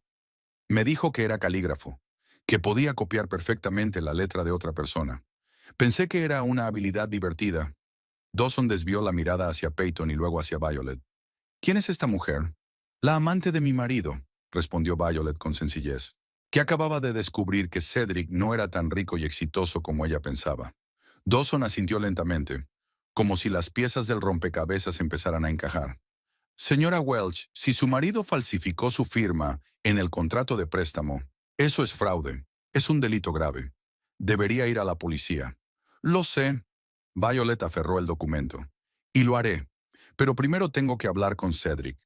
«Me dijo que era calígrafo, que podía copiar perfectamente la letra de otra persona. Pensé que era una habilidad divertida». Dawson desvió la mirada hacia Peyton y luego hacia Violet. «¿Quién es esta mujer?». «La amante de mi marido», respondió Violet con sencillez, que acababa de descubrir que Cedric no era tan rico y exitoso como ella pensaba. Dawson asintió lentamente, como si las piezas del rompecabezas empezaran a encajar. «Señora Welch, si su marido falsificó su firma en el contrato de préstamo, eso es fraude, es un delito grave. Debería ir a la policía». «Lo sé». Violet aferró el documento. «Y lo haré. Pero primero tengo que hablar con Cedric».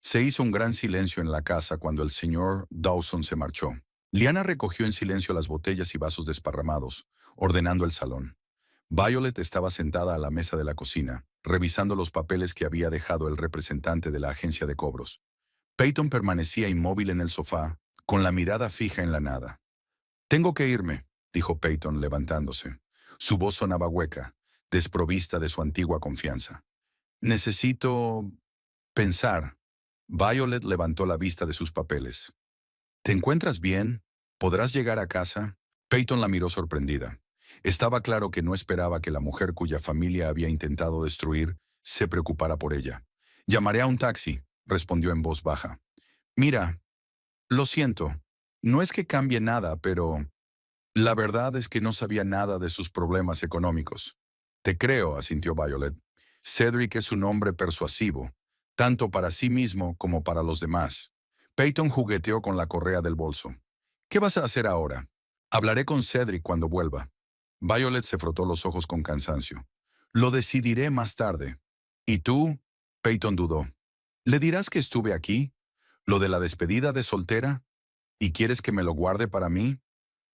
Se hizo un gran silencio en la casa cuando el señor Dawson se marchó. Liana recogió en silencio las botellas y vasos desparramados, ordenando el salón. Violet estaba sentada a la mesa de la cocina, revisando los papeles que había dejado el representante de la agencia de cobros. Peyton permanecía inmóvil en el sofá, con la mirada fija en la nada. «Tengo que irme», dijo Peyton levantándose. Su voz sonaba hueca, desprovista de su antigua confianza. «Necesito pensar». Violet levantó la vista de sus papeles. «¿Te encuentras bien? ¿Podrás llegar a casa?» Peyton la miró sorprendida. Estaba claro que no esperaba que la mujer cuya familia había intentado destruir se preocupara por ella. «Llamaré a un taxi», respondió en voz baja. «Mira, lo siento. No es que cambie nada, pero la verdad es que no sabía nada de sus problemas económicos». «Te creo», asintió Violet. «Cedric es un hombre persuasivo, tanto para sí mismo como para los demás». Peyton jugueteó con la correa del bolso. «¿Qué vas a hacer ahora?» «Hablaré con Cedric cuando vuelva». Violet se frotó los ojos con cansancio. «Lo decidiré más tarde». «¿Y tú?» Peyton dudó. «¿Le dirás que estuve aquí? ¿Lo de la despedida de soltera? ¿Y quieres que me lo guarde para mí?»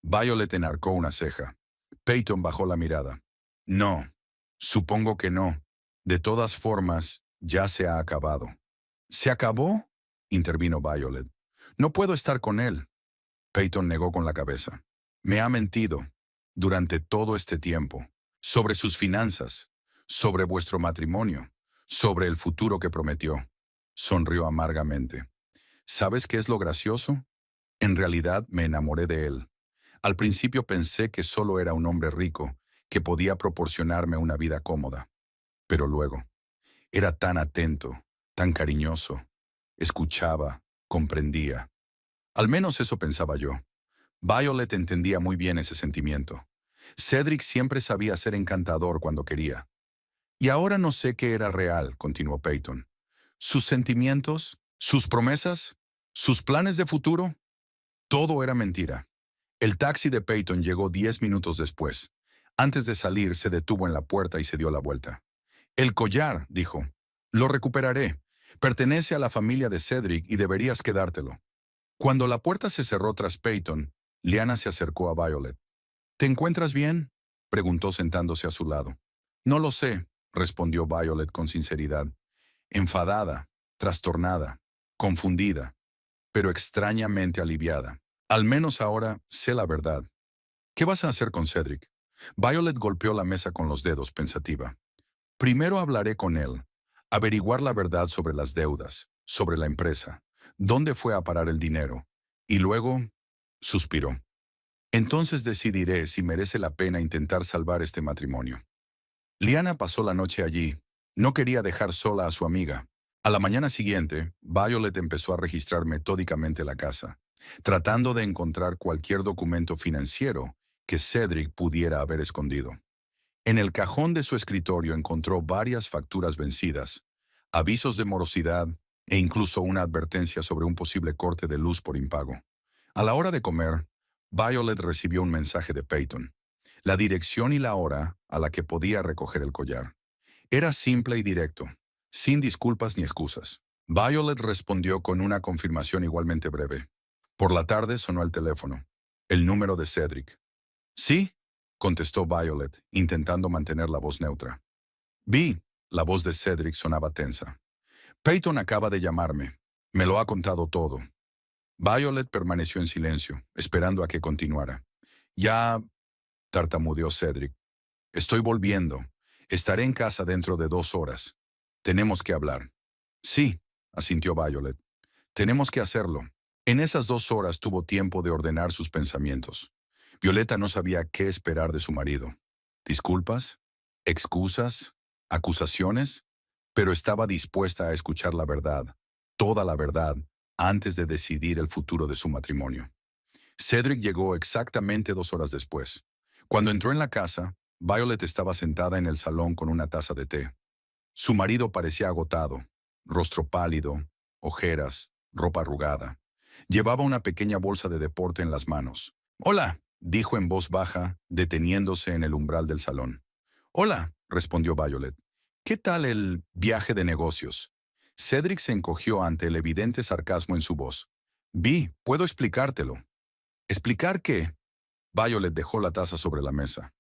Violet enarcó una ceja. Peyton bajó la mirada. «No, supongo que no. De todas formas, ya se ha acabado». «¿Se acabó?», intervino Violet. «No puedo estar con él». Peyton negó con la cabeza. «Me ha mentido durante todo este tiempo, sobre sus finanzas, sobre vuestro matrimonio, sobre el futuro que prometió». Sonrió amargamente. «¿Sabes qué es lo gracioso? En realidad me enamoré de él. Al principio pensé que solo era un hombre rico, que podía proporcionarme una vida cómoda. Pero luego, era tan atento, tan cariñoso. Escuchaba, comprendía. Al menos eso pensaba yo. Violet entendía muy bien ese sentimiento. Cedric siempre sabía ser encantador cuando quería. «Y ahora no sé qué era real», continuó Peyton. «Sus sentimientos, sus promesas, sus planes de futuro, todo era mentira». El taxi de Peyton llegó 10 minutos después. Antes de salir, se detuvo en la puerta y se dio la vuelta. «El collar», dijo. «Lo recuperaré. Pertenece a la familia de Cedric y deberías quedártelo». Cuando la puerta se cerró tras Peyton, Liana se acercó a Violet. «¿Te encuentras bien?», preguntó sentándose a su lado. «No lo sé», respondió Violet con sinceridad. Enfadada, trastornada, confundida, pero extrañamente aliviada. «Al menos ahora sé la verdad». «¿Qué vas a hacer con Cedric?» Violet golpeó la mesa con los dedos, pensativa. «Primero hablaré con él, averiguar la verdad sobre las deudas, sobre la empresa, dónde fue a parar el dinero, y luego...» Suspiró. «Entonces decidiré si merece la pena intentar salvar este matrimonio». Liana pasó la noche allí. No quería dejar sola a su amiga. A la mañana siguiente, Violet empezó a registrar metódicamente la casa, tratando de encontrar cualquier documento financiero que Cedric pudiera haber escondido. En el cajón de su escritorio encontró varias facturas vencidas, avisos de morosidad e incluso una advertencia sobre un posible corte de luz por impago. A la hora de comer, Violet recibió un mensaje de Peyton, la dirección y la hora a la que podía recoger el collar. Era simple y directo, sin disculpas ni excusas. Violet respondió con una confirmación igualmente breve. Por la tarde sonó el teléfono, el número de Cedric. «¿Sí?», contestó Violet, intentando mantener la voz neutra. «Vi», la voz de Cedric sonaba tensa. «Peyton acaba de llamarme. Me lo ha contado todo». Violet permaneció en silencio, esperando a que continuara. «Ya», tartamudeó Cedric. «Estoy volviendo. Estaré en casa dentro de 2 horas. Tenemos que hablar». «Sí», asintió Violet. «Tenemos que hacerlo». En esas 2 horas tuvo tiempo de ordenar sus pensamientos. Violeta no sabía qué esperar de su marido. ¿Disculpas? ¿Excusas? ¿Acusaciones? Pero estaba dispuesta a escuchar la verdad, toda la verdad, antes de decidir el futuro de su matrimonio. Cedric llegó exactamente 2 horas después. Cuando entró en la casa, Violet estaba sentada en el salón con una taza de té. Su marido parecía agotado, rostro pálido, ojeras, ropa arrugada. Llevaba una pequeña bolsa de deporte en las manos. «Hola», dijo en voz baja, deteniéndose en el umbral del salón. «Hola», respondió Violet. «¿Qué tal el viaje de negocios?» Cedric se encogió ante el evidente sarcasmo en su voz. «Puedo explicártelo». «¿Explicar qué?» Violet dejó la taza sobre la mesa.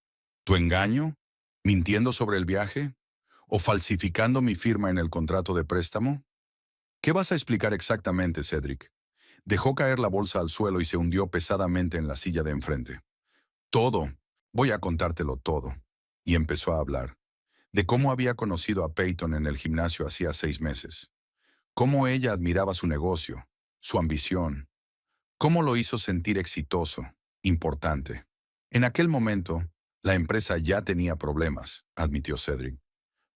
«¿Tu engaño? ¿Mintiendo sobre el viaje? ¿O falsificando mi firma en el contrato de préstamo?» «¿Qué vas a explicar exactamente, Cedric?» Dejó caer la bolsa al suelo y se hundió pesadamente en la silla de enfrente. Todo, voy a contártelo todo. Y empezó a hablar. De cómo había conocido a Peyton en el gimnasio hacía 6 meses. Cómo ella admiraba su negocio, su ambición. Cómo lo hizo sentir exitoso, importante. En aquel momento, la empresa ya tenía problemas, admitió Cedric.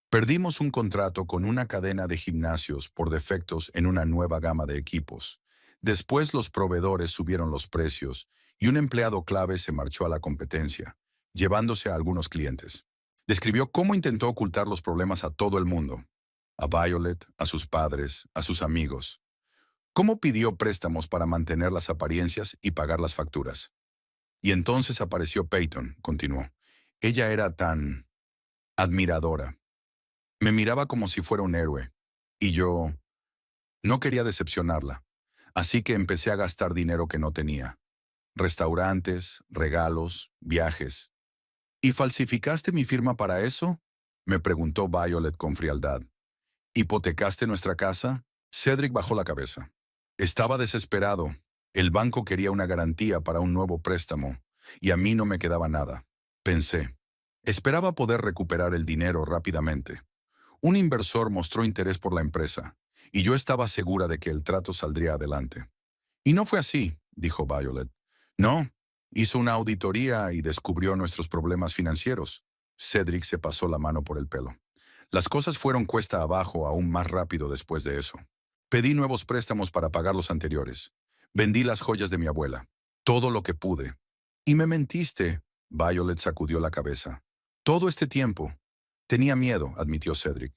Perdimos un contrato con una cadena de gimnasios por defectos en una nueva gama de equipos. Después los proveedores subieron los precios y un empleado clave se marchó a la competencia, llevándose a algunos clientes. Describió cómo intentó ocultar los problemas a todo el mundo, a Violet, a sus padres, a sus amigos. Cómo pidió préstamos para mantener las apariencias y pagar las facturas. Y entonces apareció Peyton, continuó. Ella era tan admiradora. Me miraba como si fuera un héroe. Y yo no quería decepcionarla. Así que empecé a gastar dinero que no tenía. Restaurantes, regalos, viajes. ¿Y falsificaste mi firma para eso? Me preguntó Violet con frialdad. ¿Hipotecaste nuestra casa? Cedric bajó la cabeza. Estaba desesperado. El banco quería una garantía para un nuevo préstamo, y a mí no me quedaba nada. Pensé. Esperaba poder recuperar el dinero rápidamente. Un inversor mostró interés por la empresa, y yo estaba segura de que el trato saldría adelante. Y no fue así, dijo Violet. No, hizo una auditoría y descubrió nuestros problemas financieros. Cedric se pasó la mano por el pelo. Las cosas fueron cuesta abajo aún más rápido después de eso. Pedí nuevos préstamos para pagar los anteriores. Vendí las joyas de mi abuela. Todo lo que pude. Y me mentiste. Violet sacudió la cabeza. Todo este tiempo. Tenía miedo, admitió Cedric.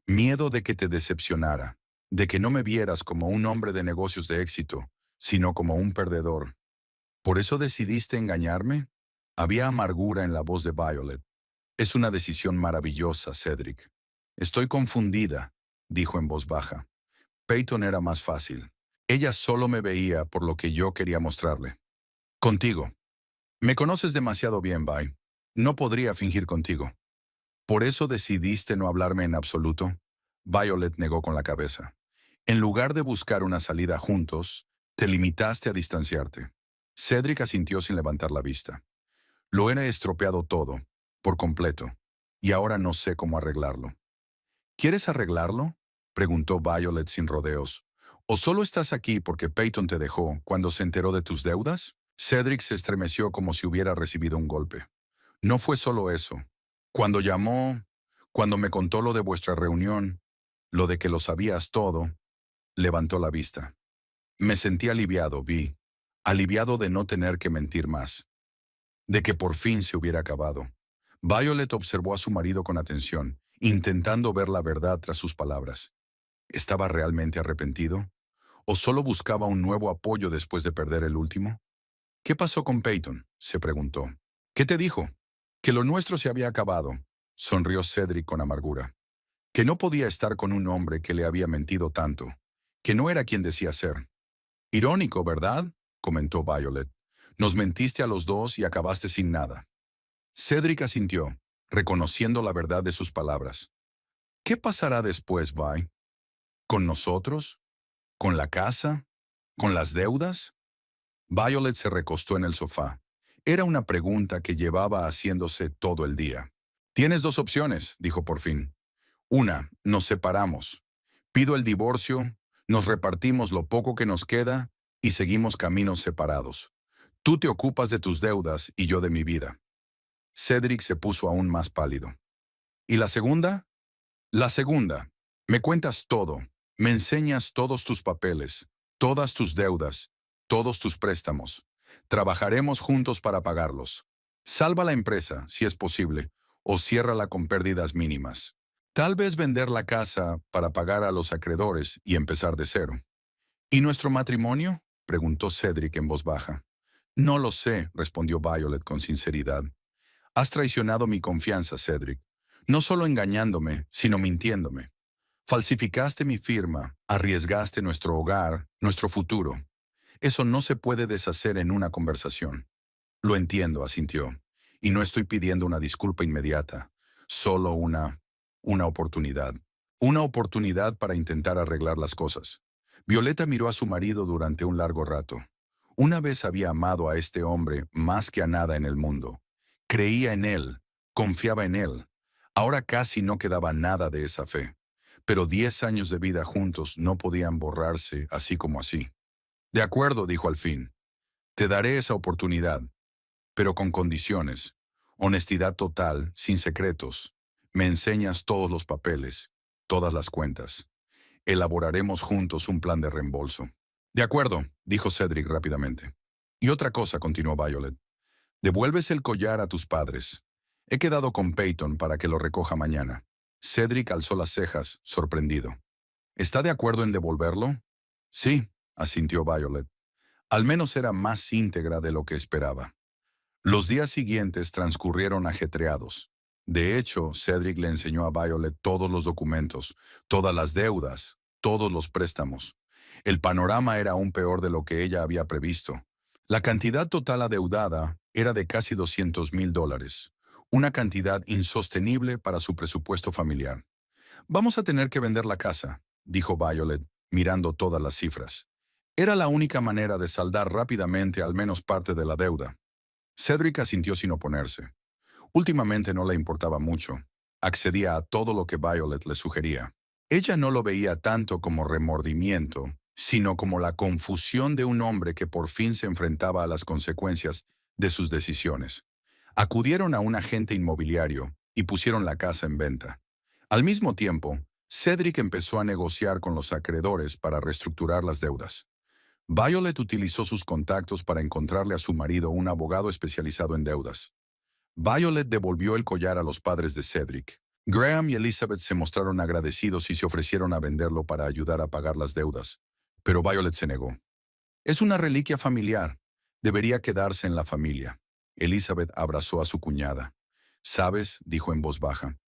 Miedo de que te decepcionara. De que no me vieras como un hombre de negocios de éxito, sino como un perdedor. ¿Por eso decidiste engañarme? Había amargura en la voz de Violet. Es una decisión maravillosa, Cedric. Estoy confundida, dijo en voz baja. Peyton era más fácil. Ella solo me veía por lo que yo quería mostrarle. Contigo. Me conoces demasiado bien, Vi. No podría fingir contigo. ¿Por eso decidiste no hablarme en absoluto? Violet negó con la cabeza. En lugar de buscar una salida juntos, te limitaste a distanciarte. Cedric asintió sin levantar la vista. Lo he estropeado todo, por completo, y ahora no sé cómo arreglarlo. ¿Quieres arreglarlo? Preguntó Violet sin rodeos. ¿O solo estás aquí porque Peyton te dejó cuando se enteró de tus deudas? Cedric se estremeció como si hubiera recibido un golpe. No fue solo eso. Cuando llamó, cuando me contó lo de vuestra reunión, lo de que lo sabías todo, levantó la vista. Me sentí aliviado, Vi. Aliviado de no tener que mentir más. De que por fin se hubiera acabado. Violet observó a su marido con atención, intentando ver la verdad tras sus palabras. ¿Estaba realmente arrepentido? ¿O solo buscaba un nuevo apoyo después de perder el último? ¿Qué pasó con Peyton? Se preguntó. ¿Qué te dijo? Que lo nuestro se había acabado, sonrió Cedric con amargura. Que no podía estar con un hombre que le había mentido tanto, que no era quien decía ser. Irónico, ¿verdad? Comentó Violet. Nos mentiste a los dos y acabaste sin nada. Cedric asintió, reconociendo la verdad de sus palabras. ¿Qué pasará después, Vi? ¿Con nosotros? ¿Con la casa? ¿Con las deudas? Violet se recostó en el sofá. Era una pregunta que llevaba haciéndose todo el día. Tienes dos opciones, dijo por fin. Una, nos separamos. Pido el divorcio, nos repartimos lo poco que nos queda y seguimos caminos separados. Tú te ocupas de tus deudas y yo de mi vida. Cedric se puso aún más pálido. ¿Y la segunda? La segunda. Me cuentas todo. Me enseñas todos tus papeles, todas tus deudas, todos tus préstamos. Trabajaremos juntos para pagarlos. Salva la empresa, si es posible, o ciérrala con pérdidas mínimas. Tal vez vender la casa para pagar a los acreedores y empezar de cero. ¿Y nuestro matrimonio? Preguntó Cedric en voz baja. No lo sé, respondió Violet con sinceridad. Has traicionado mi confianza, Cedric. No solo engañándome, sino mintiéndome. Falsificaste mi firma, arriesgaste nuestro hogar, nuestro futuro. Eso no se puede deshacer en una conversación. Lo entiendo, asintió. Y no estoy pidiendo una disculpa inmediata, solo una oportunidad. Una oportunidad para intentar arreglar las cosas. Violeta miró a su marido durante un largo rato. Una vez había amado a este hombre más que a nada en el mundo. Creía en él, confiaba en él. Ahora casi no quedaba nada de esa fe. Pero 10 años de vida juntos no podían borrarse así como así. De acuerdo, dijo al fin. Te daré esa oportunidad, pero con condiciones. Honestidad total, sin secretos. Me enseñas todos los papeles, todas las cuentas. Elaboraremos juntos un plan de reembolso. De acuerdo, dijo Cedric rápidamente. Y otra cosa, continuó Violet. Devuelves el collar a tus padres. He quedado con Peyton para que lo recoja mañana. Cedric alzó las cejas, sorprendido. ¿Está de acuerdo en devolverlo? Sí, asintió Violet. Al menos era más íntegra de lo que esperaba. Los días siguientes transcurrieron ajetreados. De hecho, Cedric le enseñó a Violet todos los documentos, todas las deudas, todos los préstamos. El panorama era aún peor de lo que ella había previsto. La cantidad total adeudada era de casi $200,000, una cantidad insostenible para su presupuesto familiar. Vamos a tener que vender la casa, dijo Violet, mirando todas las cifras. Era la única manera de saldar rápidamente al menos parte de la deuda. Cedric asintió sin oponerse. Últimamente no le importaba mucho. Accedía a todo lo que Violet le sugería. Ella no lo veía tanto como remordimiento, sino como la confusión de un hombre que por fin se enfrentaba a las consecuencias de sus decisiones. Acudieron a un agente inmobiliario y pusieron la casa en venta. Al mismo tiempo, Cedric empezó a negociar con los acreedores para reestructurar las deudas. Violet utilizó sus contactos para encontrarle a su marido un abogado especializado en deudas. Violet devolvió el collar a los padres de Cedric. Graham y Elizabeth se mostraron agradecidos y se ofrecieron a venderlo para ayudar a pagar las deudas. Pero Violet se negó. Es una reliquia familiar. Debería quedarse en la familia. Elizabeth abrazó a su cuñada. «Sabes», dijo en voz baja,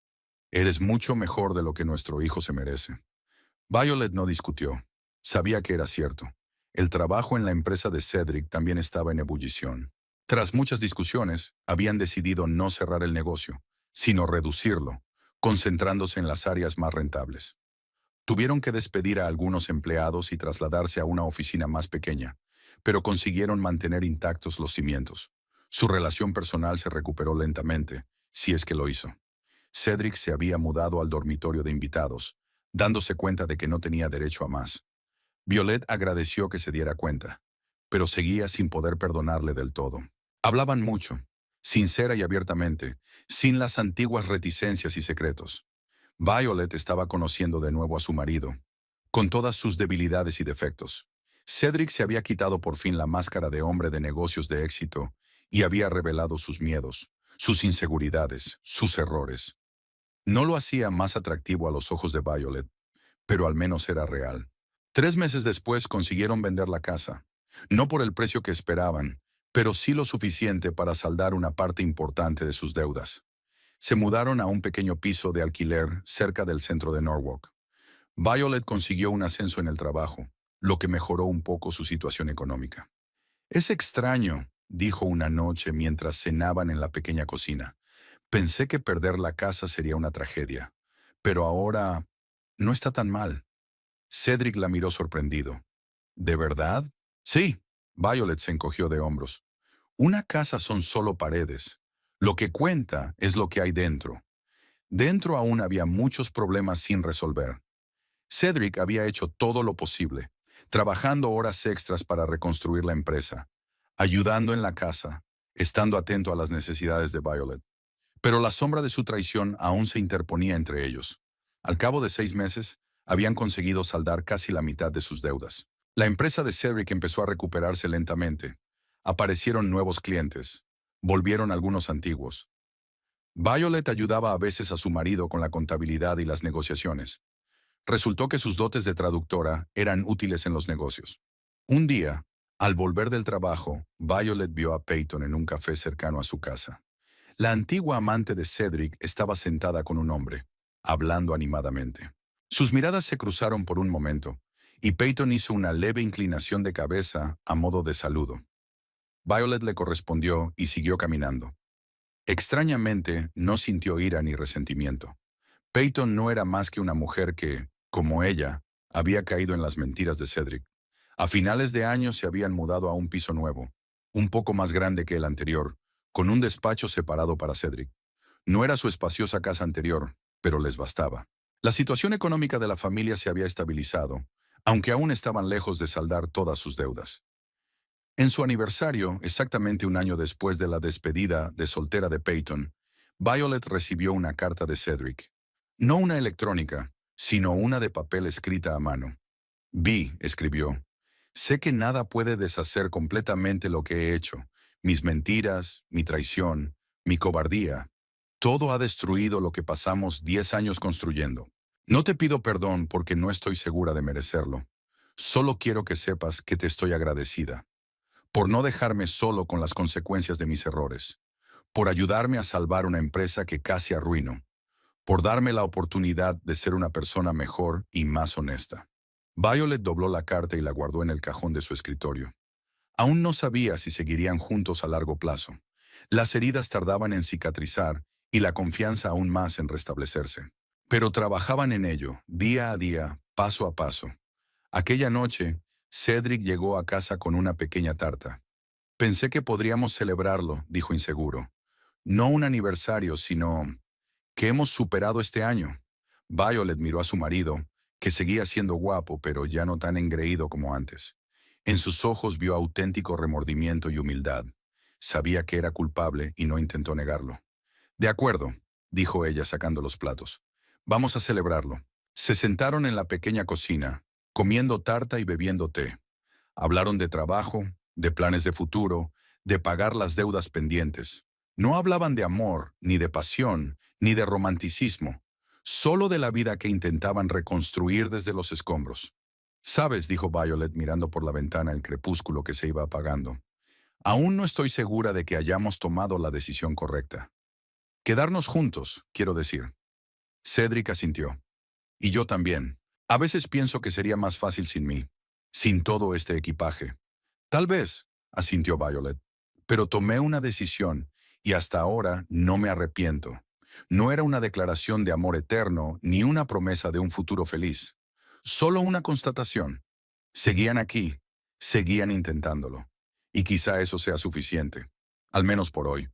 «eres mucho mejor de lo que nuestro hijo se merece». Violet no discutió. Sabía que era cierto. El trabajo en la empresa de Cedric también estaba en ebullición. Tras muchas discusiones, habían decidido no cerrar el negocio, sino reducirlo, concentrándose en las áreas más rentables. Tuvieron que despedir a algunos empleados y trasladarse a una oficina más pequeña, pero consiguieron mantener intactos los cimientos. Su relación personal se recuperó lentamente, si es que lo hizo. Cedric se había mudado al dormitorio de invitados, dándose cuenta de que no tenía derecho a más. Violet agradeció que se diera cuenta, pero seguía sin poder perdonarle del todo. Hablaban mucho, sincera y abiertamente, sin las antiguas reticencias y secretos. Violet estaba conociendo de nuevo a su marido, con todas sus debilidades y defectos. Cedric se había quitado por fin la máscara de hombre de negocios de éxito y había revelado sus miedos, sus inseguridades, sus errores. No lo hacía más atractivo a los ojos de Violet, pero al menos era real. 3 meses después consiguieron vender la casa, no por el precio que esperaban, pero sí lo suficiente para saldar una parte importante de sus deudas. Se mudaron a un pequeño piso de alquiler cerca del centro de Norwalk. Violet consiguió un ascenso en el trabajo, lo que mejoró un poco su situación económica. «Es extraño», dijo una noche mientras cenaban en la pequeña cocina. «Pensé que perder la casa sería una tragedia, pero ahora no está tan mal». Cedric la miró sorprendido. «¿De verdad?» «Sí». Violet se encogió de hombros. «Una casa son solo paredes. Lo que cuenta es lo que hay dentro». Dentro aún había muchos problemas sin resolver. Cedric había hecho todo lo posible, trabajando horas extras para reconstruir la empresa, ayudando en la casa, estando atento a las necesidades de Violet. Pero la sombra de su traición aún se interponía entre ellos. Al cabo de 6 meses, habían conseguido saldar casi la mitad de sus deudas. La empresa de Cedric empezó a recuperarse lentamente. Aparecieron nuevos clientes. Volvieron algunos antiguos. Violet ayudaba a veces a su marido con la contabilidad y las negociaciones. Resultó que sus dotes de traductora eran útiles en los negocios. Un día, al volver del trabajo, Violet vio a Peyton en un café cercano a su casa. La antigua amante de Cedric estaba sentada con un hombre, hablando animadamente. Sus miradas se cruzaron por un momento, y Peyton hizo una leve inclinación de cabeza a modo de saludo. Violet le correspondió y siguió caminando. Extrañamente, no sintió ira ni resentimiento. Peyton no era más que una mujer que, como ella, Había caído en las mentiras de Cedric. A finales de año se habían mudado a un piso nuevo, un poco más grande que el anterior, con un despacho separado para Cedric. No era su espaciosa casa anterior, pero les bastaba. La situación económica de la familia se había estabilizado, aunque aún estaban lejos de saldar todas sus deudas. En su aniversario, exactamente un año después de la despedida de soltera de Peyton, Violet recibió una carta de Cedric. No una electrónica, sino una de papel escrita a mano. Vi, escribió, sé que nada puede deshacer completamente lo que he hecho, mis mentiras, mi traición, mi cobardía. Todo ha destruido lo que pasamos 10 años construyendo. No te pido perdón porque no estoy segura de merecerlo. Solo quiero que sepas que te estoy agradecida por no dejarme solo con las consecuencias de mis errores, por ayudarme a salvar una empresa que casi arruino, por darme la oportunidad de ser una persona mejor y más honesta. Violet dobló la carta y la guardó en el cajón de su escritorio. Aún no sabía si seguirían juntos a largo plazo. Las heridas tardaban en cicatrizar y la confianza aún más en restablecerse. Pero trabajaban en ello, día a día, paso a paso. Aquella noche, Cedric llegó a casa con una pequeña tarta. Pensé que podríamos celebrarlo, dijo inseguro. No un aniversario, sino que hemos superado este año. Violet miró a su marido, que seguía siendo guapo, pero ya no tan engreído como antes. En sus ojos vio auténtico remordimiento y humildad. Sabía que era culpable y no intentó negarlo. De acuerdo, dijo ella sacando los platos. Vamos a celebrarlo. Se sentaron en la pequeña cocina, comiendo tarta y bebiendo té. Hablaron de trabajo, de planes de futuro, de pagar las deudas pendientes. No hablaban de amor, ni de pasión, ni de romanticismo, solo de la vida que intentaban reconstruir desde los escombros. Sabes, dijo Violet mirando por la ventana el crepúsculo que se iba apagando, aún no estoy segura de que hayamos tomado la decisión correcta. Quedarnos juntos, quiero decir. Cedric asintió. Y yo también. A veces pienso que sería más fácil sin mí, sin todo este equipaje. Tal vez, asintió Violet, pero tomé una decisión y hasta ahora no me arrepiento. No era una declaración de amor eterno ni una promesa de un futuro feliz. Solo una constatación. Seguían aquí, seguían intentándolo. Y quizá eso sea suficiente, al menos por hoy.